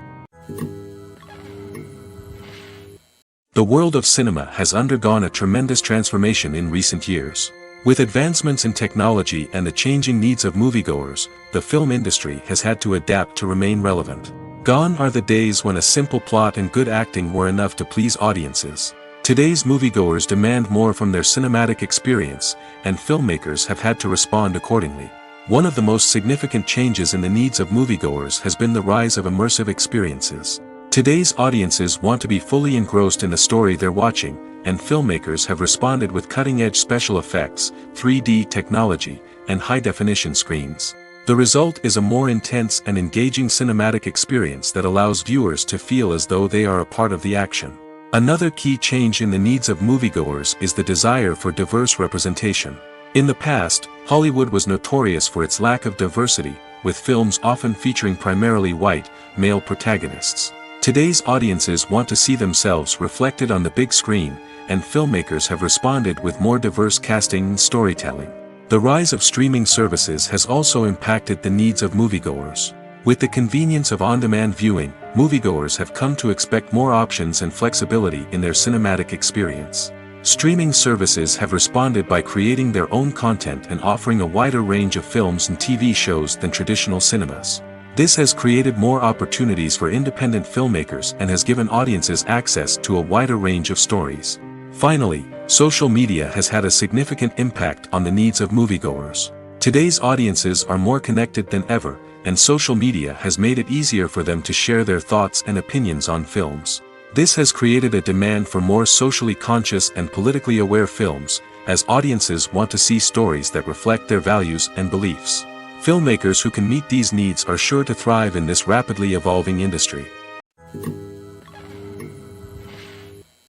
The world of cinema has undergone a tremendous transformation in recent years. With advancements in technology and the changing needs of moviegoers, the film industry has had to adapt to remain relevant. Gone are the days when a simple plot and good acting were enough to please audiences. Today's moviegoers demand more from their cinematic experience, and filmmakers have had to respond accordingly. One of the most significant changes in the needs of moviegoers has been the rise of immersive experiences. Today's audiences want to be fully engrossed in the story they're watching, and filmmakers have responded with cutting-edge special effects, 3D technology, and high-definition screens. The result is a more intense and engaging cinematic experience that allows viewers to feel as though they are a part of the action. Another key change in the needs of moviegoers is the desire for diverse representation. In the past, Hollywood was notorious for its lack of diversity, with films often featuring primarily white, male protagonists. Today's audiences want to see themselves reflected on the big screen, and filmmakers have responded with more diverse casting and storytelling. The rise of streaming services has also impacted the needs of moviegoers. With the convenience of on-demand viewing, moviegoers have come to expect more options and flexibility in their cinematic experience. Streaming services have responded by creating their own content and offering a wider range of films and TV shows than traditional cinemas. This has created more opportunities for independent filmmakers and has given audiences access to a wider range of stories. Finally, social media has had a significant impact on the needs of moviegoers. Today's audiences are more connected than ever, and social media has made it easier for them to share their thoughts and opinions on films. This has created a demand for more socially conscious and politically aware films, as audiences want to see stories that reflect their values and beliefs. Filmmakers who can meet these needs are sure to thrive in this rapidly evolving industry.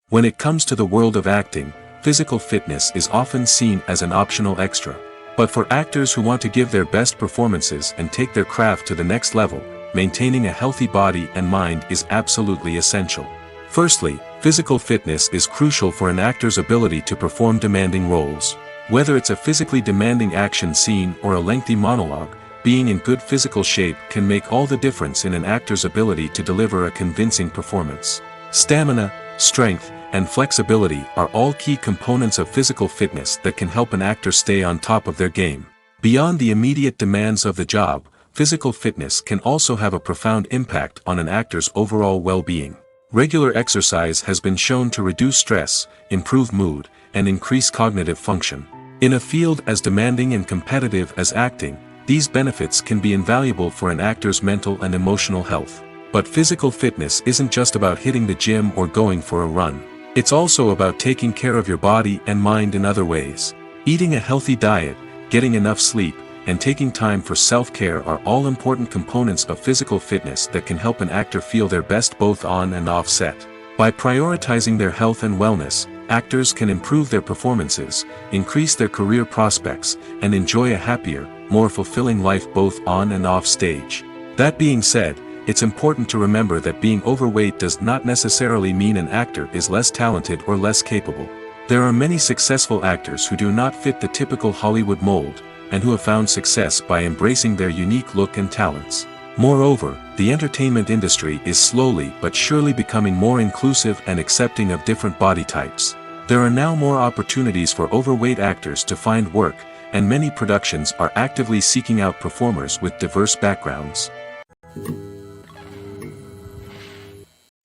When it comes to the world of acting, physical fitness is often seen as an optional extra. But for actors who want to give their best performances and take their craft to the next level, maintaining a healthy body and mind is absolutely essential. Firstly, physical fitness is crucial for an actor's ability to perform demanding roles. Whether it's a physically demanding action scene or a lengthy monologue, being in good physical shape can make all the difference in an actor's ability to deliver a convincing performance. Stamina, strength, and flexibility are all key components of physical fitness that can help an actor stay on top of their game. Beyond the immediate demands of the job, physical fitness can also have a profound impact on an actor's overall well-being. Regular exercise has been shown to reduce stress, improve mood, and increase cognitive function. In a field as demanding and competitive as acting, these benefits can be invaluable for an actor's mental and emotional health. But physical fitness isn't just about hitting the gym or going for a run. It's also about taking care of your body and mind in other ways. Eating a healthy diet, getting enough sleep, and taking time for self-care are all important components of physical fitness that can help an actor feel their best both on and off set. By prioritizing their health and wellness, actors can improve their performances, increase their career prospects, and enjoy a happier, more fulfilling life both on and off stage. That being said, it's important to remember that being overweight does not necessarily mean an actor is less talented or less capable. There are many successful actors who do not fit the typical Hollywood mold, and who have found success by embracing their unique look and talents. Moreover, the entertainment industry is slowly but surely becoming more inclusive and accepting of different body types. There are now more opportunities for overweight actors to find work, and many productions are actively seeking out performers with diverse backgrounds.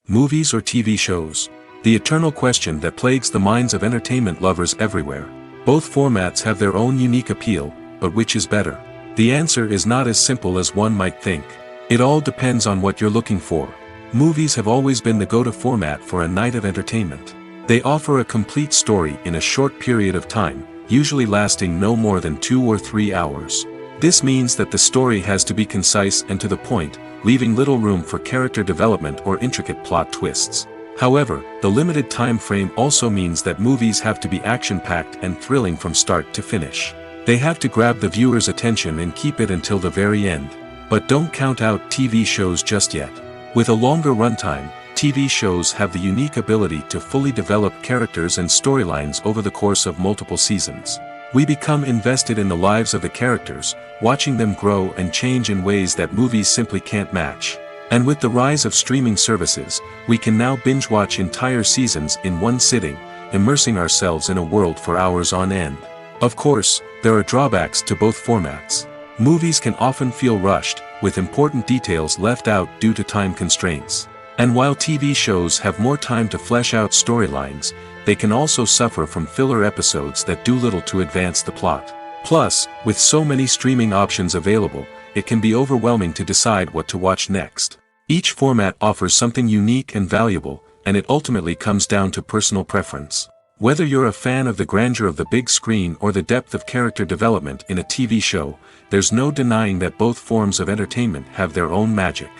Movies or TV shows? The eternal question that plagues the minds of entertainment lovers everywhere. Both formats have their own unique appeal, but which is better? The answer is not as simple as one might think. It all depends on what you're looking for. Movies have always been the go-to format for a night of entertainment. They offer a complete story in a short period of time, usually lasting no more than 2 or 3 hours. This means that the story has to be concise and to the point, leaving little room for character development or intricate plot twists. However, the limited time frame also means that movies have to be action-packed and thrilling from start to finish. They have to grab the viewer's attention and keep it until the very end. But don't count out TV shows just yet. With a longer runtime, TV shows have the unique ability to fully develop characters and storylines over the course of multiple seasons. We become invested in the lives of the characters, watching them grow and change in ways that movies simply can't match. And with the rise of streaming services, we can now binge-watch entire seasons in one sitting, immersing ourselves in a world for hours on end. Of course, there are drawbacks to both formats. Movies can often feel rushed, with important details left out due to time constraints. And while TV shows have more time to flesh out storylines, they can also suffer from filler episodes that do little to advance the plot. Plus, with so many streaming options available, it can be overwhelming to decide what to watch next. Each format offers something unique and valuable, and it ultimately comes down to personal preference. Whether you're a fan of the grandeur of the big screen or the depth of character development in a TV show, there's no denying that both forms of entertainment have their own magic.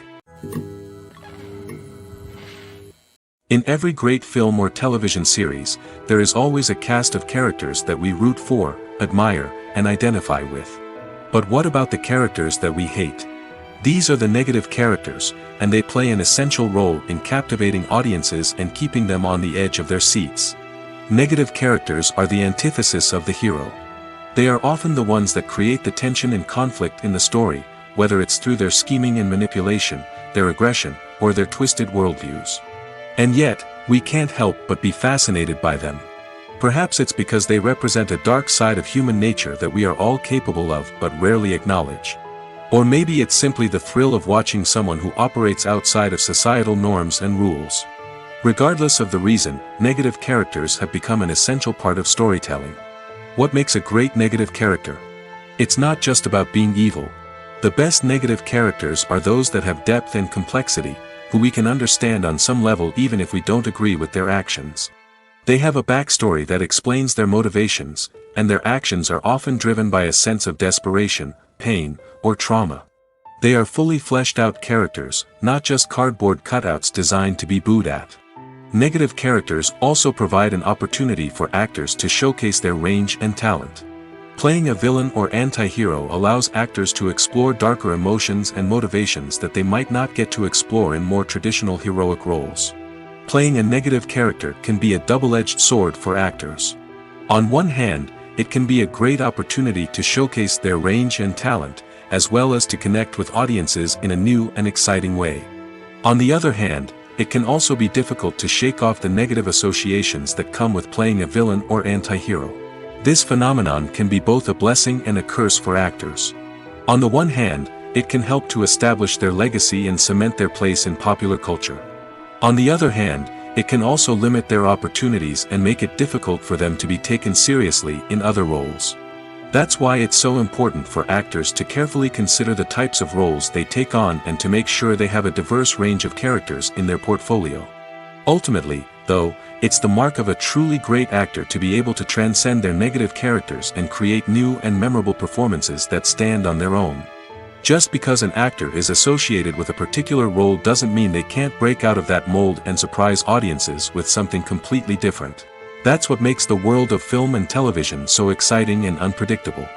In every great film or television series, there is always a cast of characters that we root for, admire, and identify with. But what about the characters that we hate? These are the negative characters, and they play an essential role in captivating audiences and keeping them on the edge of their seats. Negative characters are the antithesis of the hero. They are often the ones that create the tension and conflict in the story, whether it's through their scheming and manipulation, their aggression, or their twisted worldviews. And yet, we can't help but be fascinated by them. Perhaps it's because they represent a dark side of human nature that we are all capable of but rarely acknowledge. Or maybe it's simply the thrill of watching someone who operates outside of societal norms and rules. Regardless of the reason, negative characters have become an essential part of storytelling. What makes a great negative character? It's not just about being evil. The best negative characters are those that have depth and complexity, who we can understand on some level even if we don't agree with their actions. They have a backstory that explains their motivations, and their actions are often driven by a sense of desperation, pain, or trauma. They are fully fleshed out characters, not just cardboard cutouts designed to be booed at. Negative characters also provide an opportunity for actors to showcase their range and talent. Playing a villain or anti-hero allows actors to explore darker emotions and motivations that they might not get to explore in more traditional heroic roles. Playing a negative character can be a double-edged sword for actors. On one hand, it can be a great opportunity to showcase their range and talent, as well as to connect with audiences in a new and exciting way. On the other hand, it can also be difficult to shake off the negative associations that come with playing a villain or anti-hero. This phenomenon can be both a blessing and a curse for actors. On the one hand, it can help to establish their legacy and cement their place in popular culture. On the other hand, it can also limit their opportunities and make it difficult for them to be taken seriously in other roles. That's why it's so important for actors to carefully consider the types of roles they take on and to make sure they have a diverse range of characters in their portfolio. Ultimately, though, it's the mark of a truly great actor to be able to transcend their negative characters and create new and memorable performances that stand on their own. Just because an actor is associated with a particular role doesn't mean they can't break out of that mold and surprise audiences with something completely different. That's what makes the world of film and television so exciting and unpredictable.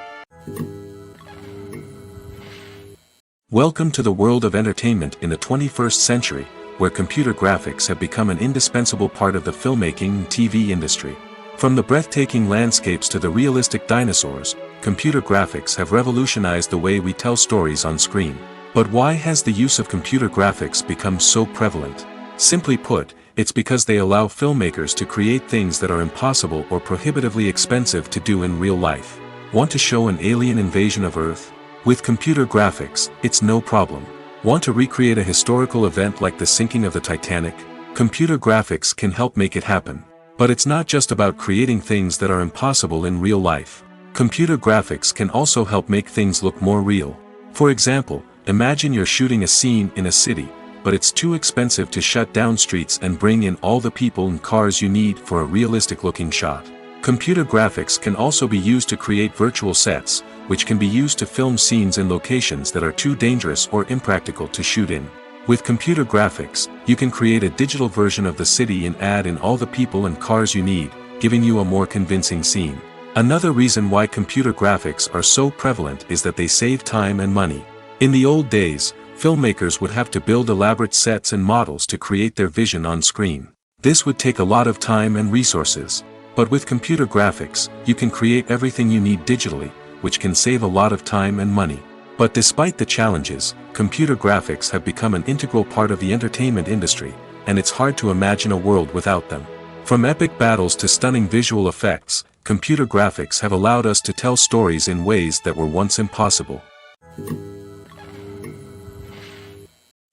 Welcome to the world of entertainment in the 21st century, where computer graphics have become an indispensable part of the filmmaking and TV industry. From the breathtaking landscapes to the realistic dinosaurs, computer graphics have revolutionized the way we tell stories on screen. But why has the use of computer graphics become so prevalent? Simply put, it's because they allow filmmakers to create things that are impossible or prohibitively expensive to do in real life. Want to show an alien invasion of Earth? With computer graphics, it's no problem. Want to recreate a historical event like the sinking of the Titanic? Computer graphics can help make it happen. But it's not just about creating things that are impossible in real life. Computer graphics can also help make things look more real. For example, imagine you're shooting a scene in a city, but it's too expensive to shut down streets and bring in all the people and cars you need for a realistic-looking shot. Computer graphics can also be used to create virtual sets, which can be used to film scenes in locations that are too dangerous or impractical to shoot in. With computer graphics, you can create a digital version of the city and add in all the people and cars you need, giving you a more convincing scene. Another reason why computer graphics are so prevalent is that they save time and money. In the old days, filmmakers would have to build elaborate sets and models to create their vision on screen. This would take a lot of time and resources. But with computer graphics, you can create everything you need digitally, which can save a lot of time and money. But despite the challenges, computer graphics have become an integral part of the entertainment industry, and it's hard to imagine a world without them. From epic battles to stunning visual effects, computer graphics have allowed us to tell stories in ways that were once impossible.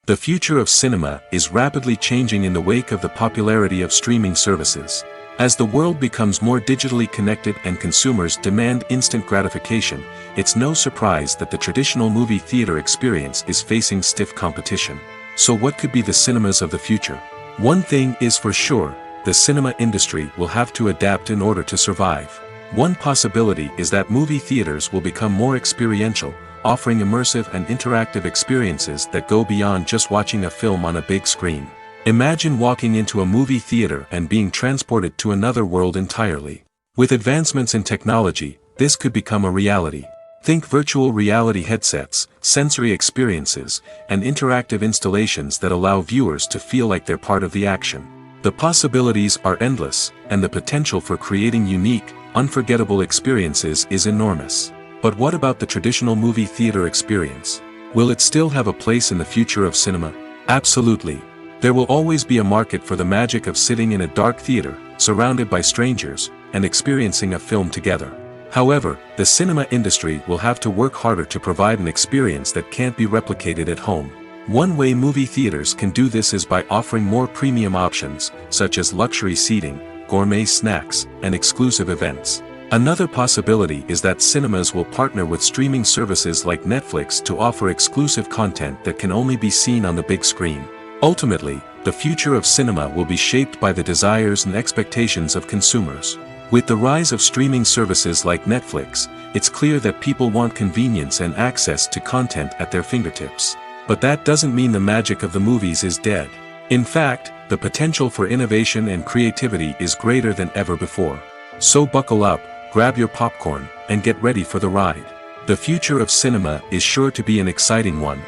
The future of cinema is rapidly changing in the wake of the popularity of streaming services. As the world becomes more digitally connected and consumers demand instant gratification, it's no surprise that the traditional movie theater experience is facing stiff competition. So what could be the cinemas of the future? One thing is for sure, the cinema industry will have to adapt in order to survive. One possibility is that movie theaters will become more experiential, offering immersive and interactive experiences that go beyond just watching a film on a big screen. Imagine walking into a movie theater and being transported to another world entirely. With advancements in technology, this could become a reality. Think virtual reality headsets, sensory experiences, and interactive installations that allow viewers to feel like they're part of the action. The possibilities are endless, and the potential for creating unique, unforgettable experiences is enormous. But what about the traditional movie theater experience? Will it still have a place in the future of cinema? Absolutely. There will always be a market for the magic of sitting in a dark theater, surrounded by strangers, and experiencing a film together. However, the cinema industry will have to work harder to provide an experience that can't be replicated at home. One way movie theaters can do this is by offering more premium options, such as luxury seating, gourmet snacks, and exclusive events. Another possibility is that cinemas will partner with streaming services like Netflix to offer exclusive content that can only be seen on the big screen. Ultimately, the future of cinema will be shaped by the desires and expectations of consumers. With the rise of streaming services like Netflix, it's clear that people want convenience and access to content at their fingertips. But that doesn't mean the magic of the movies is dead. In fact, the potential for innovation and creativity is greater than ever before. So buckle up, grab your popcorn, and get ready for the ride. The future of cinema is sure to be an exciting one.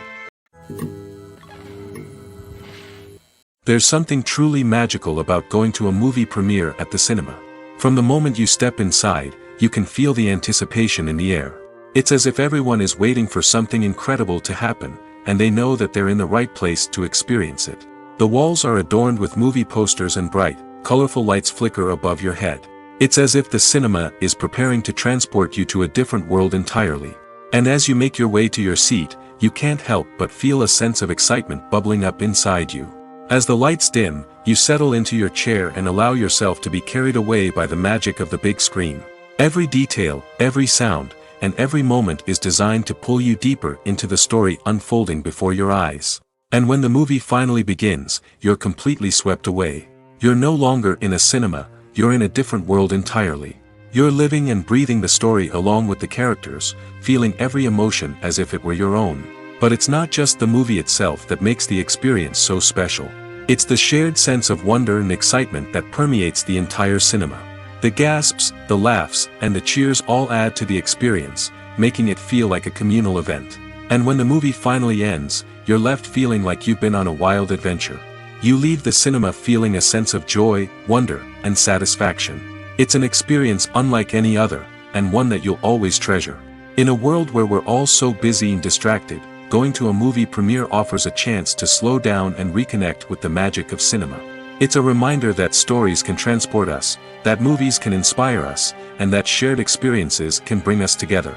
There's something truly magical about going to a movie premiere at the cinema. From the moment you step inside, you can feel the anticipation in the air. It's as if everyone is waiting for something incredible to happen, and they know that they're in the right place to experience it. The walls are adorned with movie posters and bright, colorful lights flicker above your head. It's as if the cinema is preparing to transport you to a different world entirely. And as you make your way to your seat, you can't help but feel a sense of excitement bubbling up inside you. As the lights dim, you settle into your chair and allow yourself to be carried away by the magic of the big screen. Every detail, every sound, and every moment is designed to pull you deeper into the story unfolding before your eyes. And when the movie finally begins, you're completely swept away. You're no longer in a cinema, you're in a different world entirely. You're living and breathing the story along with the characters, feeling every emotion as if it were your own. But it's not just the movie itself that makes the experience so special. It's the shared sense of wonder and excitement that permeates the entire cinema. The gasps, the laughs, and the cheers all add to the experience, making it feel like a communal event. And when the movie finally ends, you're left feeling like you've been on a wild adventure. You leave the cinema feeling a sense of joy, wonder, and satisfaction. It's an experience unlike any other, and one that you'll always treasure. In a world where we're all so busy and distracted, going to a movie premiere offers a chance to slow down and reconnect with the magic of cinema. It's a reminder that stories can transport us, that movies can inspire us, and that shared experiences can bring us together.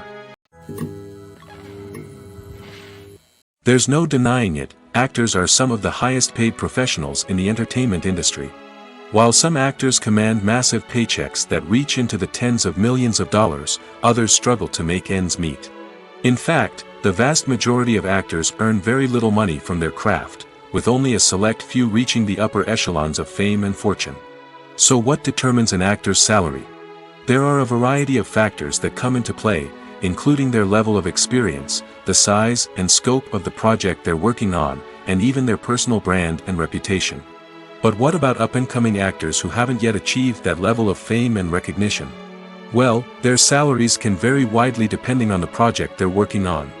There's no denying it, actors are some of the highest paid professionals in the entertainment industry. While some actors command massive paychecks that reach into the tens of millions of dollars, others struggle to make ends meet. In fact, the vast majority of actors earn very little money from their craft, with only a select few reaching the upper echelons of fame and fortune. So what determines an actor's salary? There are a variety of factors that come into play, including their level of experience, the size and scope of the project they're working on, and even their personal brand and reputation. But what about up-and-coming actors who haven't yet achieved that level of fame and recognition? Well, their salaries can vary widely depending on the project they're working on.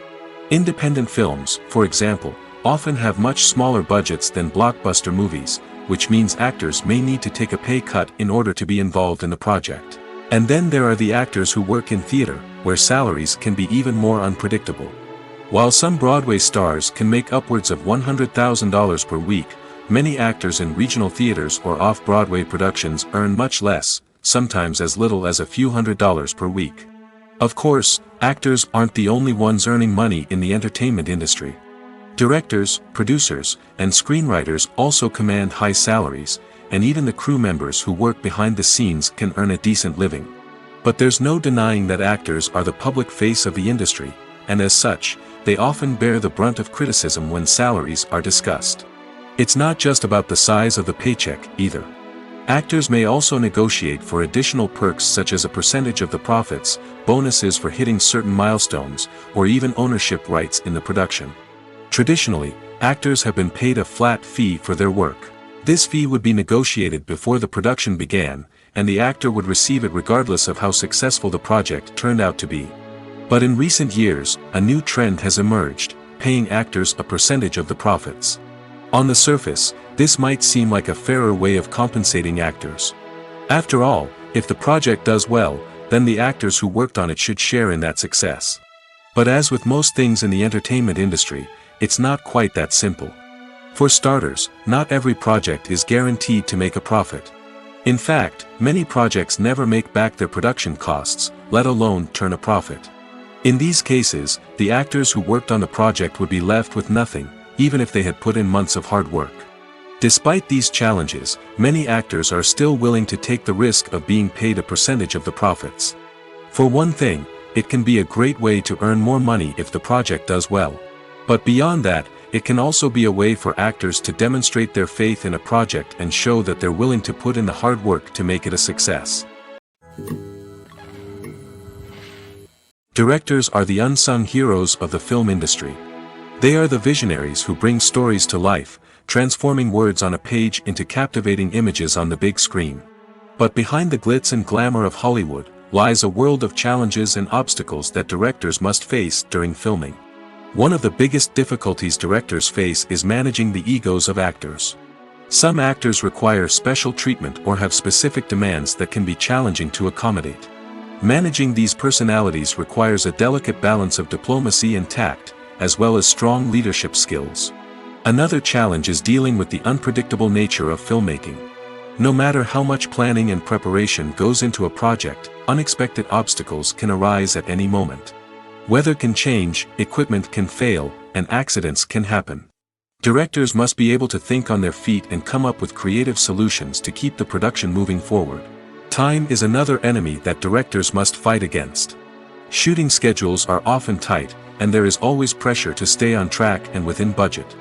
Independent films, for example, often have much smaller budgets than blockbuster movies, which means actors may need to take a pay cut in order to be involved in the project. And then there are the actors who work in theater, where salaries can be even more unpredictable. While some Broadway stars can make upwards of $100,000 per week, many actors in regional theaters or off-Broadway productions earn much less, sometimes as little as a few $100s per week. Of course, actors aren't the only ones earning money in the entertainment industry. Directors, producers, and screenwriters also command high salaries, and even the crew members who work behind the scenes can earn a decent living. But there's no denying that actors are the public face of the industry, and as such, they often bear the brunt of criticism when salaries are discussed. It's not just about the size of the paycheck, either. Actors may also negotiate for additional perks such as a percentage of the profits, bonuses for hitting certain milestones, or even ownership rights in the production. Traditionally, actors have been paid a flat fee for their work. This fee would be negotiated before the production began, and the actor would receive it regardless of how successful the project turned out to be. But in recent years, a new trend has emerged, paying actors a percentage of the profits. On the surface, this might seem like a fairer way of compensating actors. After all, if the project does well, then the actors who worked on it should share in that success. But as with most things in the entertainment industry, it's not quite that simple. For starters, not every project is guaranteed to make a profit. In fact, many projects never make back their production costs, let alone turn a profit. In these cases, the actors who worked on the project would be left with nothing, even if they had put in months of hard work. Despite these challenges, many actors are still willing to take the risk of being paid a percentage of the profits. For one thing, it can be a great way to earn more money if the project does well. But beyond that, it can also be a way for actors to demonstrate their faith in a project and show that they're willing to put in the hard work to make it a success. Directors are the unsung heroes of the film industry. They are the visionaries who bring stories to life, transforming words on a page into captivating images on the big screen. But behind the glitz and glamour of Hollywood, lies a world of challenges and obstacles that directors must face during filming. One of the biggest difficulties directors face is managing the egos of actors. Some actors require special treatment or have specific demands that can be challenging to accommodate. Managing these personalities requires a delicate balance of diplomacy and tact, as well as strong leadership skills. Another challenge is dealing with the unpredictable nature of filmmaking. No matter how much planning and preparation goes into a project, unexpected obstacles can arise at any moment. Weather can change, equipment can fail, and accidents can happen. Directors must be able to think on their feet and come up with creative solutions to keep the production moving forward. Time is another enemy that directors must fight against. Shooting schedules are often tight, and there is always pressure to stay on track and within budget.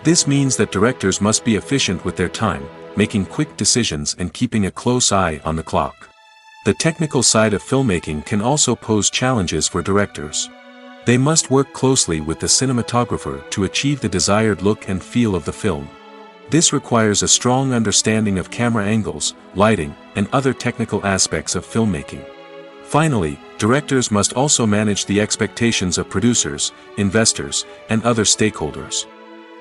This means that directors must be efficient with their time, making quick decisions and keeping a close eye on the clock. The technical side of filmmaking can also pose challenges for directors. They must work closely with the cinematographer to achieve the desired look and feel of the film. This requires a strong understanding of camera angles, lighting, and other technical aspects of filmmaking. Finally, directors must also manage the expectations of producers, investors, and other stakeholders.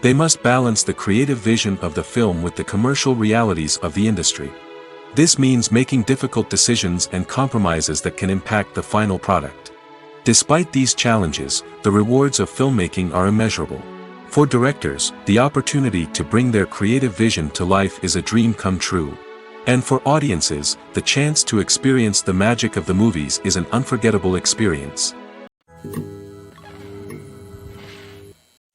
They must balance the creative vision of the film with the commercial realities of the industry. This means making difficult decisions and compromises that can impact the final product. Despite these challenges, the rewards of filmmaking are immeasurable. For directors, the opportunity to bring their creative vision to life is a dream come true. And for audiences, the chance to experience the magic of the movies is an unforgettable experience.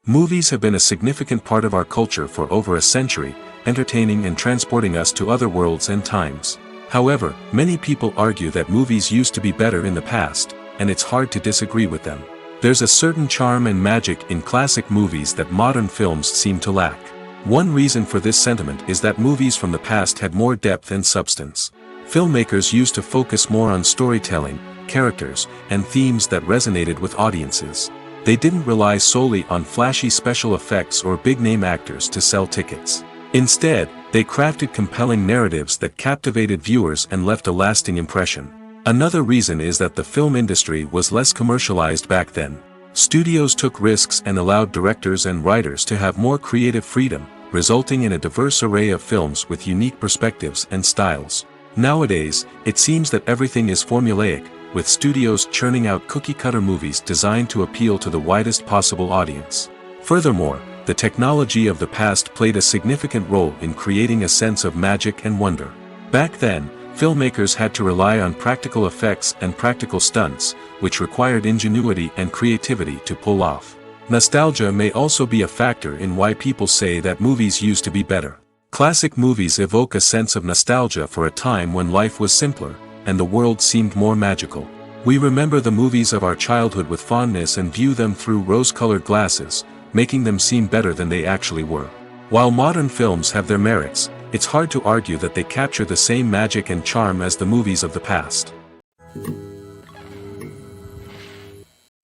Movies have been a significant part of our culture for over a century, entertaining and transporting us to other worlds and times. However, many people argue that movies used to be better in the past, and it's hard to disagree with them. There's a certain charm and magic in classic movies that modern films seem to lack. One reason for this sentiment is that movies from the past had more depth and substance. Filmmakers used to focus more on storytelling, characters, and themes that resonated with audiences. They didn't rely solely on flashy special effects or big-name actors to sell tickets. Instead, they crafted compelling narratives that captivated viewers and left a lasting impression. Another reason is that the film industry was less commercialized back then. Studios took risks and allowed directors and writers to have more creative freedom, resulting in a diverse array of films with unique perspectives and styles. Nowadays, it seems that everything is formulaic, with studios churning out cookie-cutter movies designed to appeal to the widest possible audience. Furthermore, the technology of the past played a significant role in creating a sense of magic and wonder. Back then, filmmakers had to rely on practical effects and practical stunts, which required ingenuity and creativity to pull off. Nostalgia may also be a factor in why people say that movies used to be better. Classic movies evoke a sense of nostalgia for a time when life was simpler, and the world seemed more magical. We remember the movies of our childhood with fondness and view them through rose-colored glasses, making them seem better than they actually were. While modern films have their merits, it's hard to argue that they capture the same magic and charm as the movies of the past.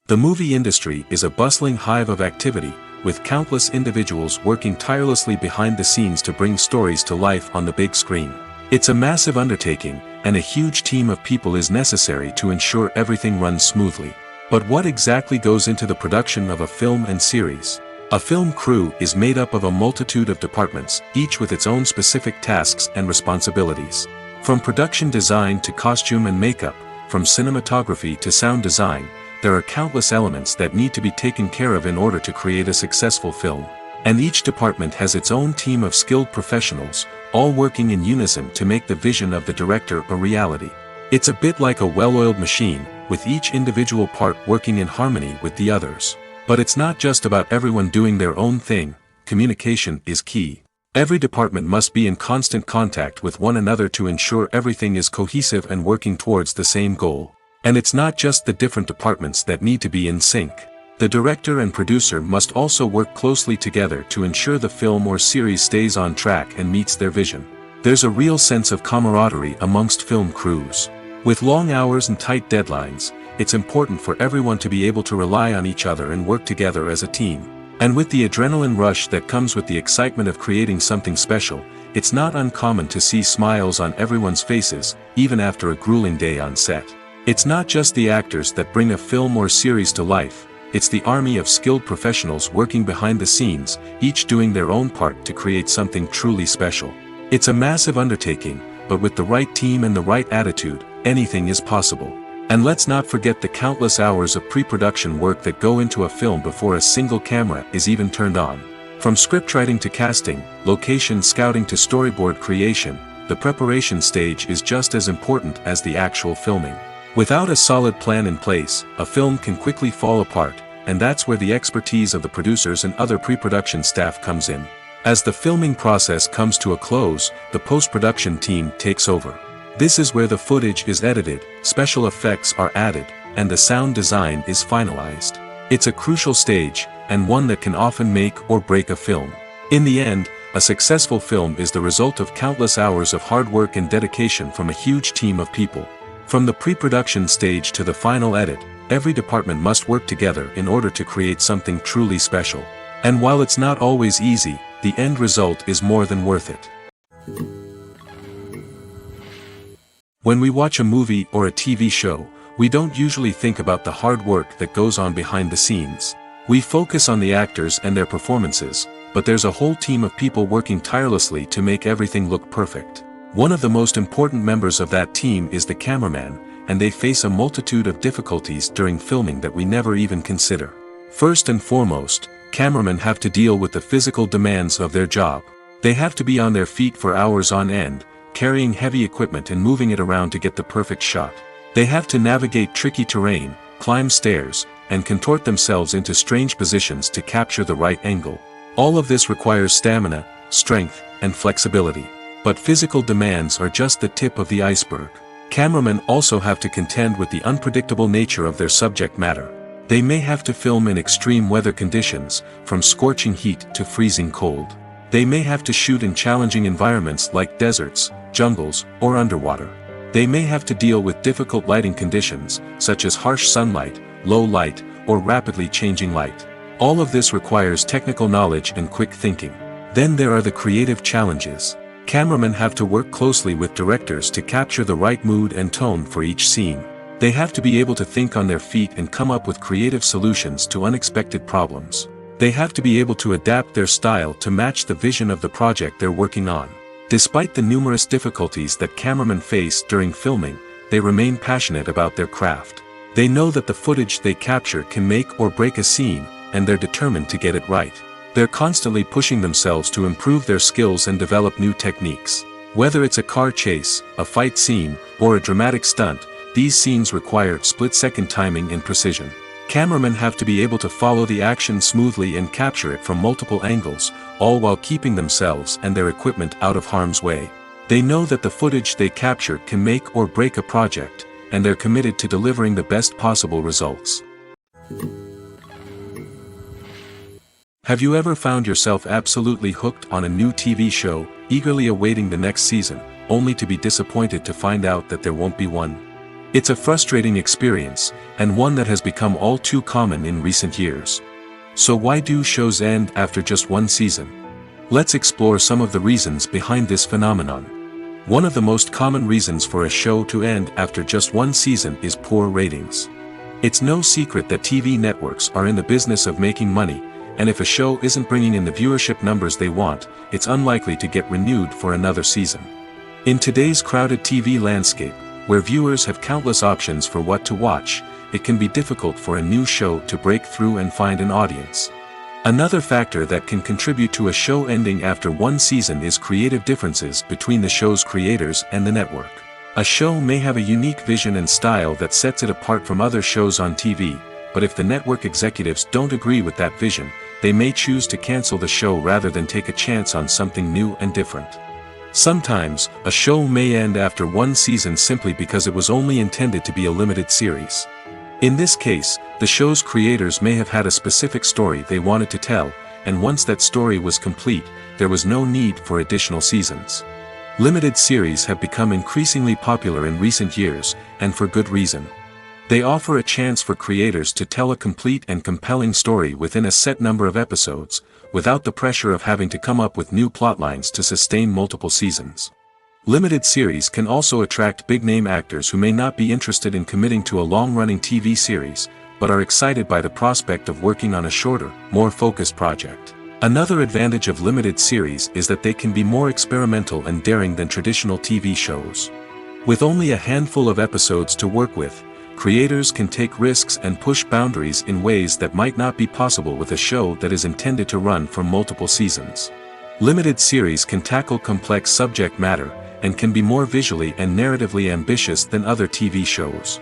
The movie industry is a bustling hive of activity, with countless individuals working tirelessly behind the scenes to bring stories to life on the big screen. It's a massive undertaking, and a huge team of people is necessary to ensure everything runs smoothly. But what exactly goes into the production of a film and series? A film crew is made up of a multitude of departments, each with its own specific tasks and responsibilities. From production design to costume and makeup, from cinematography to sound design, there are countless elements that need to be taken care of in order to create a successful film. And each department has its own team of skilled professionals, all working in unison to make the vision of the director a reality. It's a bit like a well-oiled machine, with each individual part working in harmony with the others. But it's not just about everyone doing their own thing. Communication is key. Every department must be in constant contact with one another to ensure everything is cohesive and working towards the same goal. And it's not just the different departments that need to be in sync. The director and producer must also work closely together to ensure the film or series stays on track and meets their vision. There's a real sense of camaraderie amongst film crews. With long hours and tight deadlines, it's important for everyone to be able to rely on each other and work together as a team. And with the adrenaline rush that comes with the excitement of creating something special, it's not uncommon to see smiles on everyone's faces, even after a grueling day on set. It's not just the actors that bring a film or series to life, it's the army of skilled professionals working behind the scenes, each doing their own part to create something truly special. It's a massive undertaking, but with the right team and the right attitude, anything is possible. And let's not forget the countless hours of pre-production work that go into a film before a single camera is even turned on. From scriptwriting to casting, location scouting to storyboard creation, the preparation stage is just as important as the actual filming. Without a solid plan in place, a film can quickly fall apart, and that's where the expertise of the producers and other pre-production staff comes in. As the filming process comes to a close, the post-production team takes over. This is where the footage is edited, special effects are added, and the sound design is finalized. It's a crucial stage, and one that can often make or break a film. In the end, a successful film is the result of countless hours of hard work and dedication from a huge team of people. From the pre-production stage to the final edit, every department must work together in order to create something truly special. And while it's not always easy, the end result is more than worth it. When we watch a movie or a TV show, we don't usually think about the hard work that goes on behind the scenes. We focus on the actors and their performances, but there's a whole team of people working tirelessly to make everything look perfect. One of the most important members of that team is the cameraman, and they face a multitude of difficulties during filming that we never even consider. First and foremost, cameramen have to deal with the physical demands of their job. They have to be on their feet for hours on end, carrying heavy equipment and moving it around to get the perfect shot. They have to navigate tricky terrain, climb stairs, and contort themselves into strange positions to capture the right angle. All of this requires stamina, strength, and flexibility. But physical demands are just the tip of the iceberg. Cameramen also have to contend with the unpredictable nature of their subject matter. They may have to film in extreme weather conditions, from scorching heat to freezing cold. They may have to shoot in challenging environments like deserts, jungles, or underwater. They may have to deal with difficult lighting conditions, such as harsh sunlight, low light, or rapidly changing light. All of this requires technical knowledge and quick thinking. Then there are the creative challenges. Cameramen have to work closely with directors to capture the right mood and tone for each scene. They have to be able to think on their feet and come up with creative solutions to unexpected problems. They have to be able to adapt their style to match the vision of the project they're working on. Despite the numerous difficulties that cameramen face during filming, they remain passionate about their craft. They know that the footage they capture can make or break a scene, and they're determined to get it right. They're constantly pushing themselves to improve their skills and develop new techniques. Whether it's a car chase, a fight scene, or a dramatic stunt, these scenes require split-second timing and precision. Cameramen have to be able to follow the action smoothly and capture it from multiple angles, all while keeping themselves and their equipment out of harm's way. They know that the footage they capture can make or break a project, and they're committed to delivering the best possible results. Have you ever found yourself absolutely hooked on a new TV show, eagerly awaiting the next season, only to be disappointed to find out that there won't be one? It's a frustrating experience, and one that has become all too common in recent years. So why do shows end after just one season? Let's explore some of the reasons behind this phenomenon. One of the most common reasons for a show to end after just one season is poor ratings. It's no secret that TV networks are in the business of making money, and if a show isn't bringing in the viewership numbers they want, it's unlikely to get renewed for another season. In today's crowded TV landscape, where viewers have countless options for what to watch, it can be difficult for a new show to break through and find an audience. Another factor that can contribute to a show ending after one season is creative differences between the show's creators and the network. A show may have a unique vision and style that sets it apart from other shows on TV, but if the network executives don't agree with that vision, they may choose to cancel the show rather than take a chance on something new and different. Sometimes, a show may end after one season simply because it was only intended to be a limited series. In this case, the show's creators may have had a specific story they wanted to tell, and once that story was complete, there was no need for additional seasons. Limited series have become increasingly popular in recent years, and for good reason. They offer a chance for creators to tell a complete and compelling story within a set number of episodes, without the pressure of having to come up with new plotlines to sustain multiple seasons. Limited series can also attract big-name actors who may not be interested in committing to a long-running TV series, but are excited by the prospect of working on a shorter, more focused project. Another advantage of limited series is that they can be more experimental and daring than traditional TV shows. With only a handful of episodes to work with, creators can take risks and push boundaries in ways that might not be possible with a show that is intended to run for multiple seasons. Limited series can tackle complex subject matter, and can be more visually and narratively ambitious than other TV shows.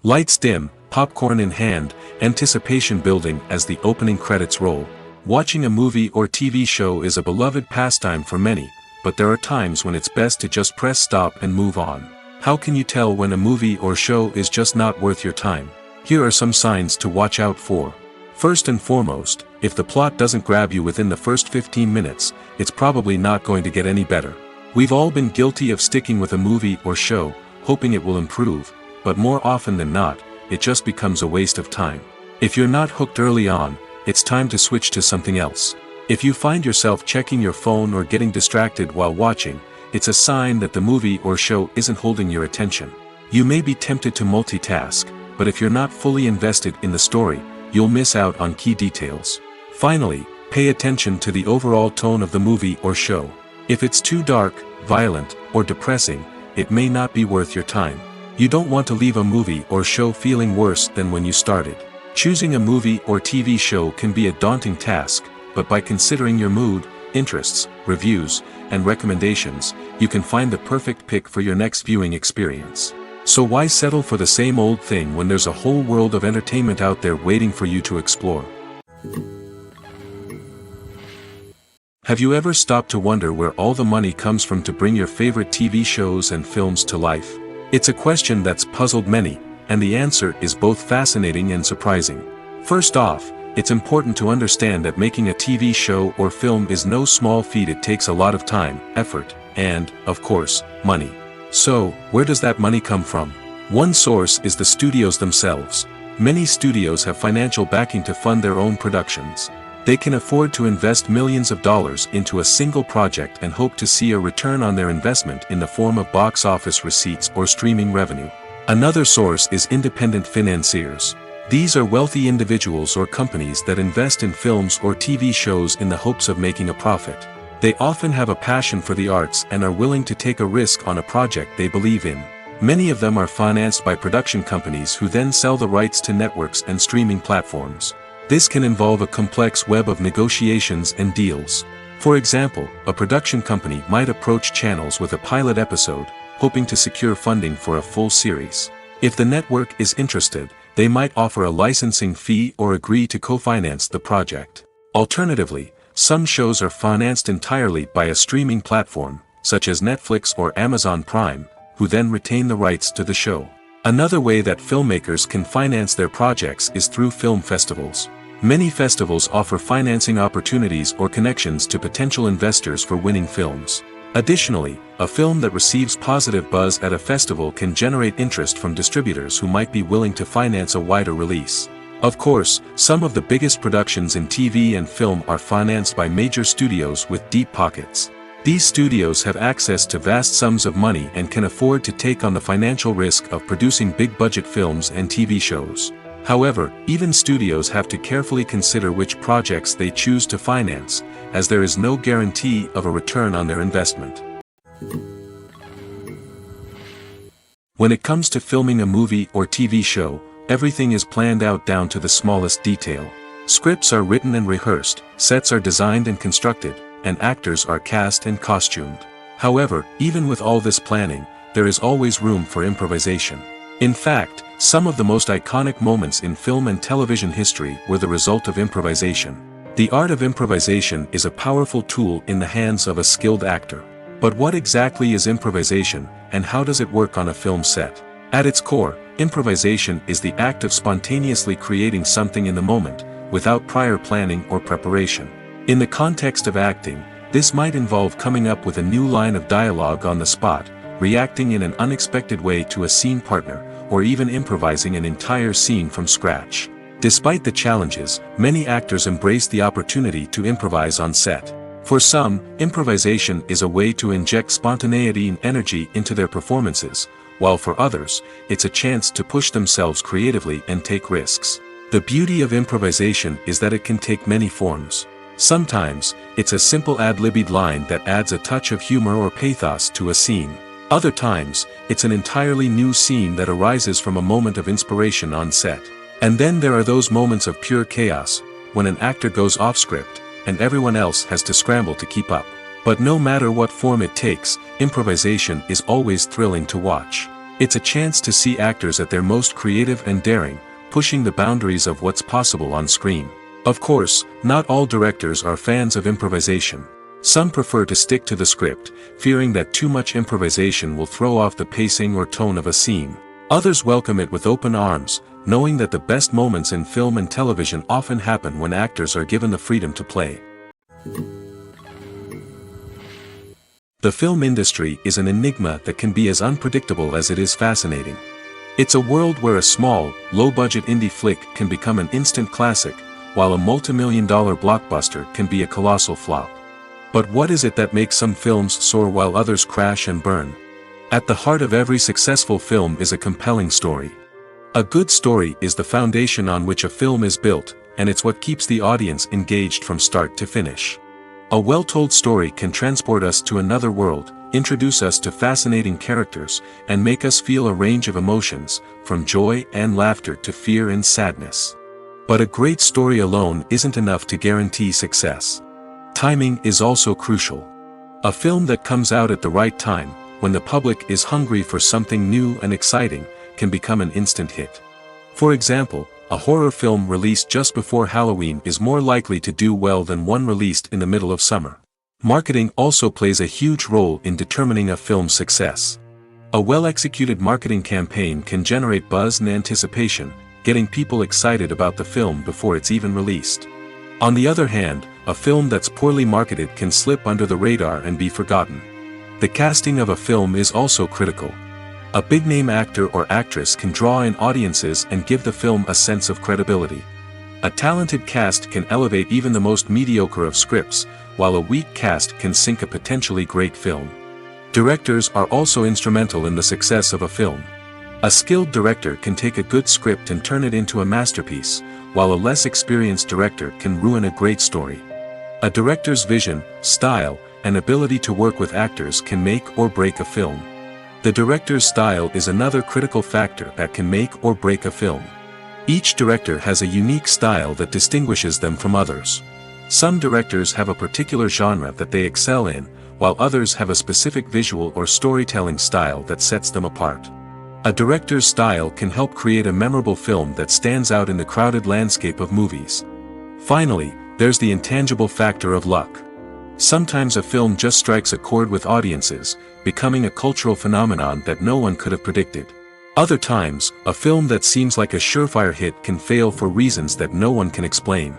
Lights dim, popcorn in hand, anticipation building as the opening credits roll. Watching a movie or TV show is a beloved pastime for many, but there are times when it's best to just press stop and move on. How can you tell when a movie or show is just not worth your time? Here are some signs to watch out for. First and foremost, if the plot doesn't grab you within the first 15 minutes, it's probably not going to get any better. We've all been guilty of sticking with a movie or show, hoping it will improve, but more often than not, it just becomes a waste of time. If you're not hooked early on, it's time to switch to something else. If you find yourself checking your phone or getting distracted while watching, it's a sign that the movie or show isn't holding your attention. You may be tempted to multitask, but if you're not fully invested in the story, you'll miss out on key details. Finally, pay attention to the overall tone of the movie or show. If it's too dark, violent, or depressing, it may not be worth your time. You don't want to leave a movie or show feeling worse than when you started. Choosing a movie or TV show can be a daunting task, but by considering your mood, interests, reviews, and recommendations, you can find the perfect pick for your next viewing experience. So why settle for the same old thing when there's a whole world of entertainment out there waiting for you to explore? Have you ever stopped to wonder where all the money comes from to bring your favorite TV shows and films to life? It's a question that's puzzled many, and the answer is both fascinating and surprising. First off, it's important to understand that making a TV show or film is no small feat. It takes a lot of time, effort, and, of course, money. So, where does that money come from? One source is the studios themselves. Many studios have financial backing to fund their own productions. They can afford to invest millions of dollars into a single project and hope to see a return on their investment in the form of box office receipts or streaming revenue. Another source is independent financiers. These are wealthy individuals or companies that invest in films or TV shows in the hopes of making a profit. They often have a passion for the arts and are willing to take a risk on a project they believe in. Many of them are financed by production companies who then sell the rights to networks and streaming platforms. This can involve a complex web of negotiations and deals. For example, a production company might approach channels with a pilot episode, hoping to secure funding for a full series. If the network is interested, they might offer a licensing fee or agree to co-finance the project. Alternatively, some shows are financed entirely by a streaming platform, such as Netflix or Amazon Prime, who then retain the rights to the show. Another way that filmmakers can finance their projects is through film festivals. Many festivals offer financing opportunities or connections to potential investors for winning films. Additionally, a film that receives positive buzz at a festival can generate interest from distributors who might be willing to finance a wider release. Of course, some of the biggest productions in TV and film are financed by major studios with deep pockets. These studios have access to vast sums of money and can afford to take on the financial risk of producing big-budget films and TV shows. However, even studios have to carefully consider which projects they choose to finance, as there is no guarantee of a return on their investment. When it comes to filming a movie or TV show, everything is planned out down to the smallest detail. Scripts are written and rehearsed, sets are designed and constructed, and actors are cast and costumed. However, even with all this planning, there is always room for improvisation. In fact, some of the most iconic moments in film and television history were the result of improvisation. The art of improvisation is a powerful tool in the hands of a skilled actor. But what exactly is improvisation, and how does it work on a film set? At its core, improvisation is the act of spontaneously creating something in the moment, without prior planning or preparation. In the context of acting, this might involve coming up with a new line of dialogue on the spot, reacting in an unexpected way to a scene partner, or even improvising an entire scene from scratch. Despite the challenges, many actors embrace the opportunity to improvise on set. For some, improvisation is a way to inject spontaneity and energy into their performances, while for others, it's a chance to push themselves creatively and take risks. The beauty of improvisation is that it can take many forms. Sometimes, it's a simple ad-libbed line that adds a touch of humor or pathos to a scene. Other times, it's an entirely new scene that arises from a moment of inspiration on set. And then there are those moments of pure chaos, when an actor goes off script, and everyone else has to scramble to keep up. But no matter what form it takes, improvisation is always thrilling to watch. It's a chance to see actors at their most creative and daring, pushing the boundaries of what's possible on screen. Of course, not all directors are fans of improvisation. Some prefer to stick to the script, fearing that too much improvisation will throw off the pacing or tone of a scene. Others welcome it with open arms, knowing that the best moments in film and television often happen when actors are given the freedom to play. The film industry is an enigma that can be as unpredictable as it is fascinating. It's a world where a small, low-budget indie flick can become an instant classic, while a multi-million-dollar blockbuster can be a colossal flop. But what is it that makes some films soar while others crash and burn? At the heart of every successful film is a compelling story. A good story is the foundation on which a film is built, and it's what keeps the audience engaged from start to finish. A well-told story can transport us to another world, introduce us to fascinating characters, and make us feel a range of emotions, from joy and laughter to fear and sadness. But a great story alone isn't enough to guarantee success. Timing is also crucial. A film that comes out at the right time, when the public is hungry for something new and exciting, can become an instant hit. For example, a horror film released just before Halloween is more likely to do well than one released in the middle of summer. Marketing also plays a huge role in determining a film's success. A well-executed marketing campaign can generate buzz and anticipation, getting people excited about the film before it's even released. On the other hand, a film that's poorly marketed can slip under the radar and be forgotten. The casting of a film is also critical. A big-name actor or actress can draw in audiences and give the film a sense of credibility. A talented cast can elevate even the most mediocre of scripts, while a weak cast can sink a potentially great film. Directors are also instrumental in the success of a film. A skilled director can take a good script and turn it into a masterpiece, while a less experienced director can ruin a great story. A director's vision, style, and ability to work with actors can make or break a film. The director's style is another critical factor that can make or break a film. Each director has a unique style that distinguishes them from others. Some directors have a particular genre that they excel in, while others have a specific visual or storytelling style that sets them apart. A director's style can help create a memorable film that stands out in the crowded landscape of movies. Finally, there's the intangible factor of luck. Sometimes a film just strikes a chord with audiences, becoming a cultural phenomenon that no one could have predicted. Other times, a film that seems like a surefire hit can fail for reasons that no one can explain.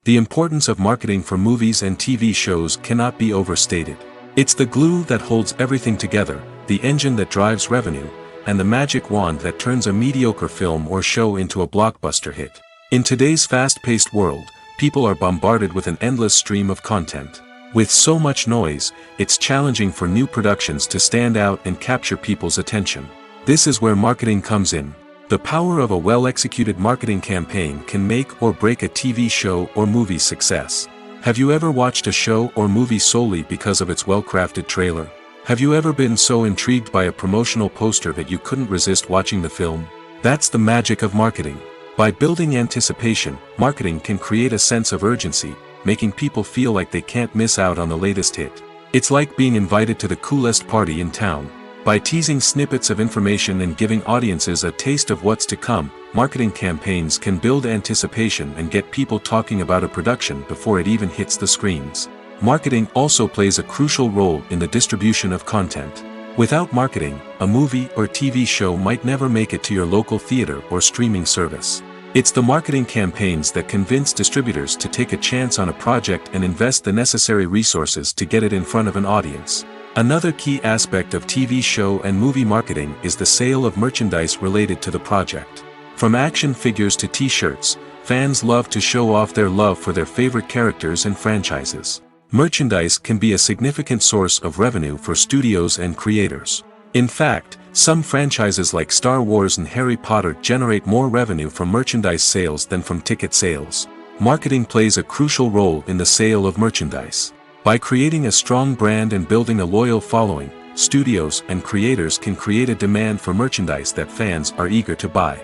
The importance of marketing for movies and TV shows cannot be overstated. It's the glue that holds everything together, the engine that drives revenue, and the magic wand that turns a mediocre film or show into a blockbuster hit. In today's fast-paced world, people are bombarded with an endless stream of content. With so much noise, it's challenging for new productions to stand out and capture people's attention. This is where marketing comes in. The power of a well-executed marketing campaign can make or break a TV show or movie's success. Have you ever watched a show or movie solely because of its well-crafted trailer? Have you ever been so intrigued by a promotional poster that you couldn't resist watching the film? That's the magic of marketing. By building anticipation, marketing can create a sense of urgency, making people feel like they can't miss out on the latest hit. It's like being invited to the coolest party in town. By teasing snippets of information and giving audiences a taste of what's to come, marketing campaigns can build anticipation and get people talking about a production before it even hits the screens. Marketing also plays a crucial role in the distribution of content. Without marketing, a movie or TV show might never make it to your local theater or streaming service. It's the marketing campaigns that convince distributors to take a chance on a project and invest the necessary resources to get it in front of an audience. Another key aspect of TV show and movie marketing is the sale of merchandise related to the project. From action figures to t-shirts, fans love to show off their love for their favorite characters and franchises. Merchandise can be a significant source of revenue for studios and creators. In fact, some franchises like Star Wars and Harry Potter generate more revenue from merchandise sales than from ticket sales. Marketing plays a crucial role in the sale of merchandise. By creating a strong brand and building a loyal following, studios and creators can create a demand for merchandise that fans are eager to buy.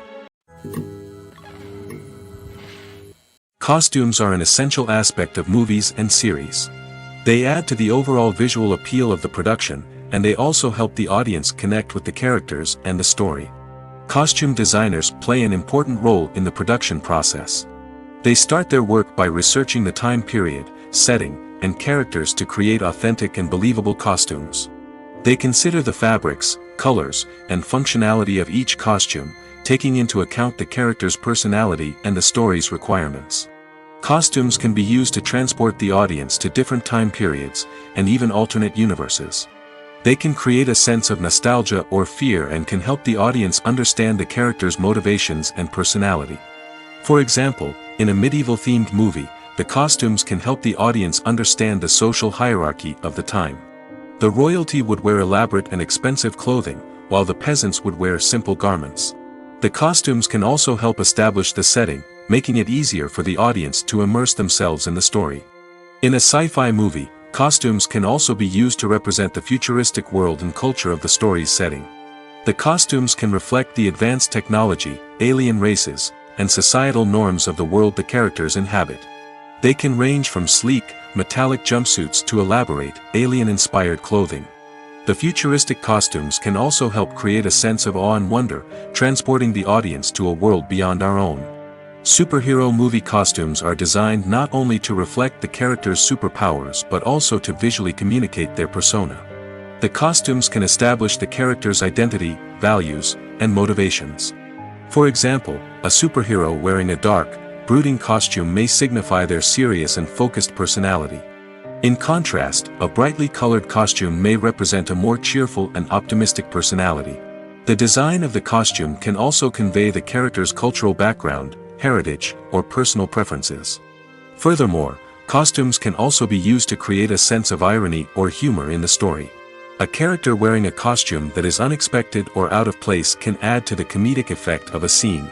Costumes are an essential aspect of movies and series. They add to the overall visual appeal of the production, and they also help the audience connect with the characters and the story. Costume designers play an important role in the production process. They start their work by researching the time period, setting, and characters to create authentic and believable costumes. They consider the fabrics, colors, and functionality of each costume, taking into account the character's personality and the story's requirements. Costumes can be used to transport the audience to different time periods, and even alternate universes. They can create a sense of nostalgia or fear and can help the audience understand the character's motivations and personality. For example, in a medieval-themed movie, the costumes can help the audience understand the social hierarchy of the time. The royalty would wear elaborate and expensive clothing, while the peasants would wear simple garments. The costumes can also help establish the setting, making it easier for the audience to immerse themselves in the story. In a sci-fi movie, costumes can also be used to represent the futuristic world and culture of the story's setting. The costumes can reflect the advanced technology, alien races, and societal norms of the world the characters inhabit. They can range from sleek, metallic jumpsuits to elaborate, alien-inspired clothing. The futuristic costumes can also help create a sense of awe and wonder, transporting the audience to a world beyond our own. Superhero movie costumes are designed not only to reflect the character's superpowers but also to visually communicate their persona. The costumes can establish the character's identity, values, and motivations. For example, a superhero wearing a dark, brooding costume may signify their serious and focused personality. In contrast, a brightly colored costume may represent a more cheerful and optimistic personality. The design of the costume can also convey the character's cultural background, heritage, or personal preferences. Furthermore, costumes can also be used to create a sense of irony or humor in the story. A character wearing a costume that is unexpected or out of place can add to the comedic effect of a scene.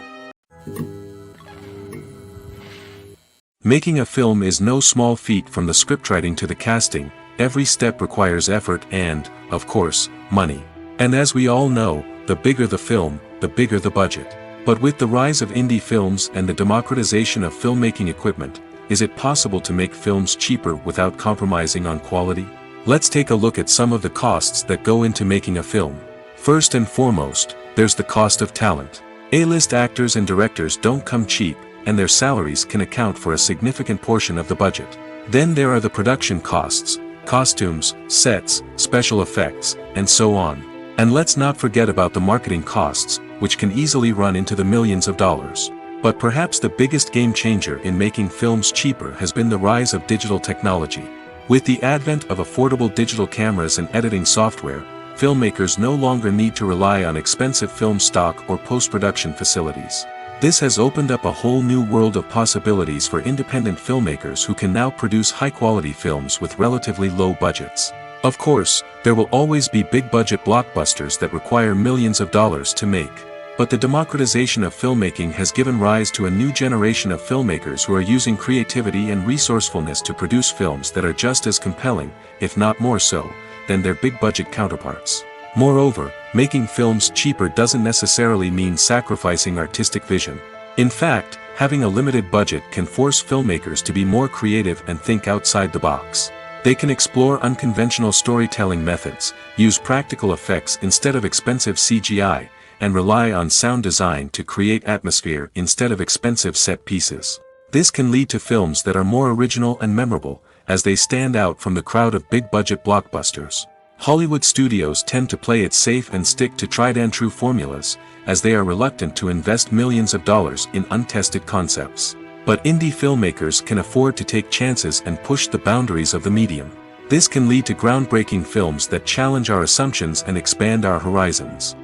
Making a film is no small feat. From the scriptwriting to the casting, every step requires effort and, of course, money. And as we all know, the bigger the film, the bigger the budget. But with the rise of indie films and the democratization of filmmaking equipment, is it possible to make films cheaper without compromising on quality? Let's take a look at some of the costs that go into making a film. First and foremost, there's the cost of talent. A-list actors and directors don't come cheap, and their salaries can account for a significant portion of the budget. Then there are the production costs, costumes, sets, special effects, and so on. And let's not forget about the marketing costs, which can easily run into the millions of dollars. But perhaps the biggest game changer in making films cheaper has been the rise of digital technology. With the advent of affordable digital cameras and editing software, filmmakers no longer need to rely on expensive film stock or post-production facilities. This has opened up a whole new world of possibilities for independent filmmakers who can now produce high-quality films with relatively low budgets. Of course, there will always be big-budget blockbusters that require millions of dollars to make. But the democratization of filmmaking has given rise to a new generation of filmmakers who are using creativity and resourcefulness to produce films that are just as compelling, if not more so, than their big-budget counterparts. Moreover, making films cheaper doesn't necessarily mean sacrificing artistic vision. In fact, having a limited budget can force filmmakers to be more creative and think outside the box. They can explore unconventional storytelling methods, use practical effects instead of expensive CGI, and rely on sound design to create atmosphere instead of expensive set pieces. This can lead to films that are more original and memorable, as they stand out from the crowd of big-budget blockbusters. Hollywood studios tend to play it safe and stick to tried-and-true formulas, as they are reluctant to invest millions of dollars in untested concepts. But indie filmmakers can afford to take chances and push the boundaries of the medium. This can lead to groundbreaking films that challenge our assumptions and expand our horizons.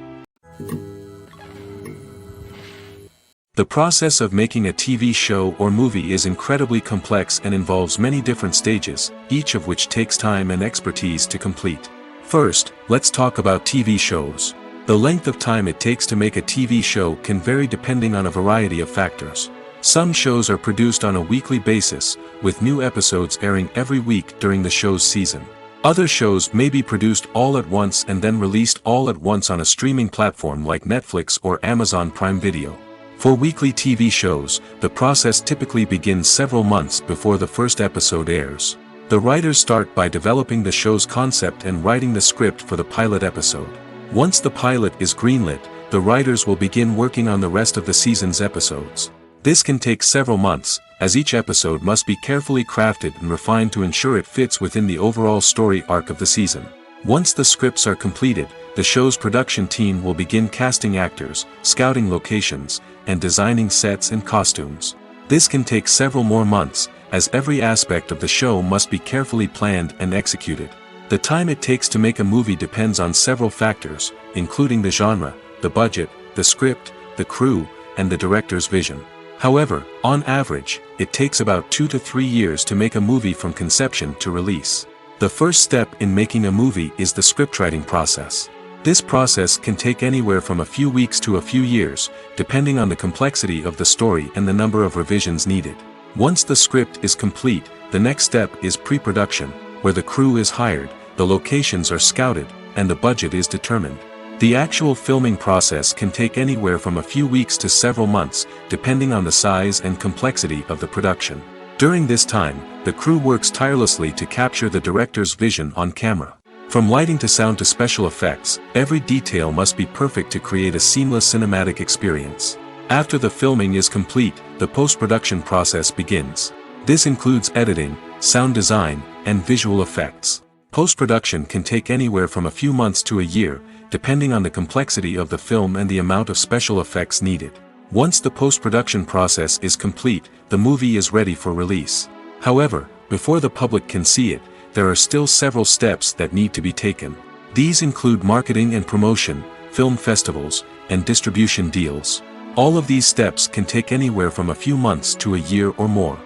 The process of making a TV show or movie is incredibly complex and involves many different stages, each of which takes time and expertise to complete. First, let's talk about TV shows. The length of time it takes to make a TV show can vary depending on a variety of factors. Some shows are produced on a weekly basis, with new episodes airing every week during the show's season. Other shows may be produced all at once and then released all at once on a streaming platform like Netflix or Amazon Prime Video. For weekly TV shows, the process typically begins several months before the first episode airs. The writers start by developing the show's concept and writing the script for the pilot episode. Once the pilot is greenlit, the writers will begin working on the rest of the season's episodes. This can take several months, as each episode must be carefully crafted and refined to ensure it fits within the overall story arc of the season. Once the scripts are completed, the show's production team will begin casting actors, scouting locations, and designing sets and costumes. This can take several more months, as every aspect of the show must be carefully planned and executed. The time it takes to make a movie depends on several factors, including the genre, the budget, the script, the crew, and the director's vision. However, on average, it takes about 2 to 3 years to make a movie from conception to release. The first step in making a movie is the scriptwriting process. This process can take anywhere from a few weeks to a few years, depending on the complexity of the story and the number of revisions needed. Once the script is complete, the next step is pre-production, where the crew is hired, the locations are scouted, and the budget is determined. The actual filming process can take anywhere from a few weeks to several months, depending on the size and complexity of the production. During this time, the crew works tirelessly to capture the director's vision on camera. From lighting to sound to special effects, every detail must be perfect to create a seamless cinematic experience. After the filming is complete, the post-production process begins. This includes editing, sound design, and visual effects. Post-production can take anywhere from a few months to a year, depending on the complexity of the film and the amount of special effects needed. Once the post-production process is complete, the movie is ready for release. However, before the public can see it, there are still several steps that need to be taken. These include marketing and promotion, film festivals, and distribution deals. All of these steps can take anywhere from a few months to a year or more.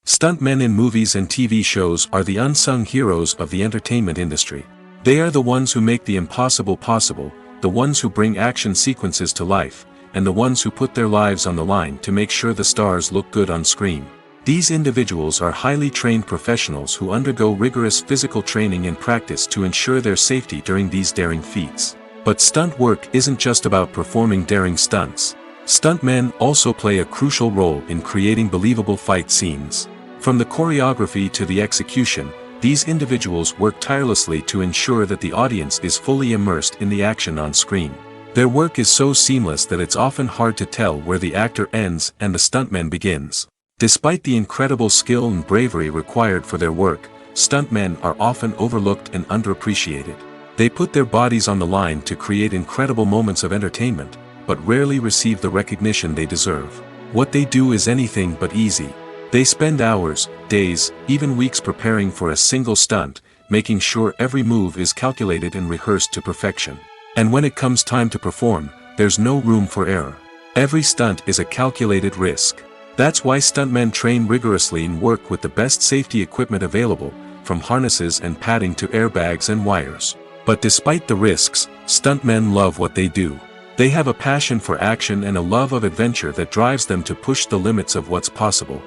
Stuntmen in movies and TV shows are the unsung heroes of the entertainment industry. They are the ones who make the impossible possible, the ones who bring action sequences to life, and the ones who put their lives on the line to make sure the stars look good on screen. These individuals are highly trained professionals who undergo rigorous physical training and practice to ensure their safety during these daring feats. But stunt work isn't just about performing daring stunts. Stuntmen also play a crucial role in creating believable fight scenes. From the choreography to the execution, these individuals work tirelessly to ensure that the audience is fully immersed in the action on screen. Their work is so seamless that it's often hard to tell where the actor ends and the stuntman begins. Despite the incredible skill and bravery required for their work, stuntmen are often overlooked and underappreciated. They put their bodies on the line to create incredible moments of entertainment, but rarely receive the recognition they deserve. What they do is anything but easy. They spend hours, days, even weeks preparing for a single stunt, making sure every move is calculated and rehearsed to perfection. And when it comes time to perform, there's no room for error. Every stunt is a calculated risk. That's why stuntmen train rigorously and work with the best safety equipment available, from harnesses and padding to airbags and wires. But despite the risks, stuntmen love what they do. They have a passion for action and a love of adventure that drives them to push the limits of what's possible.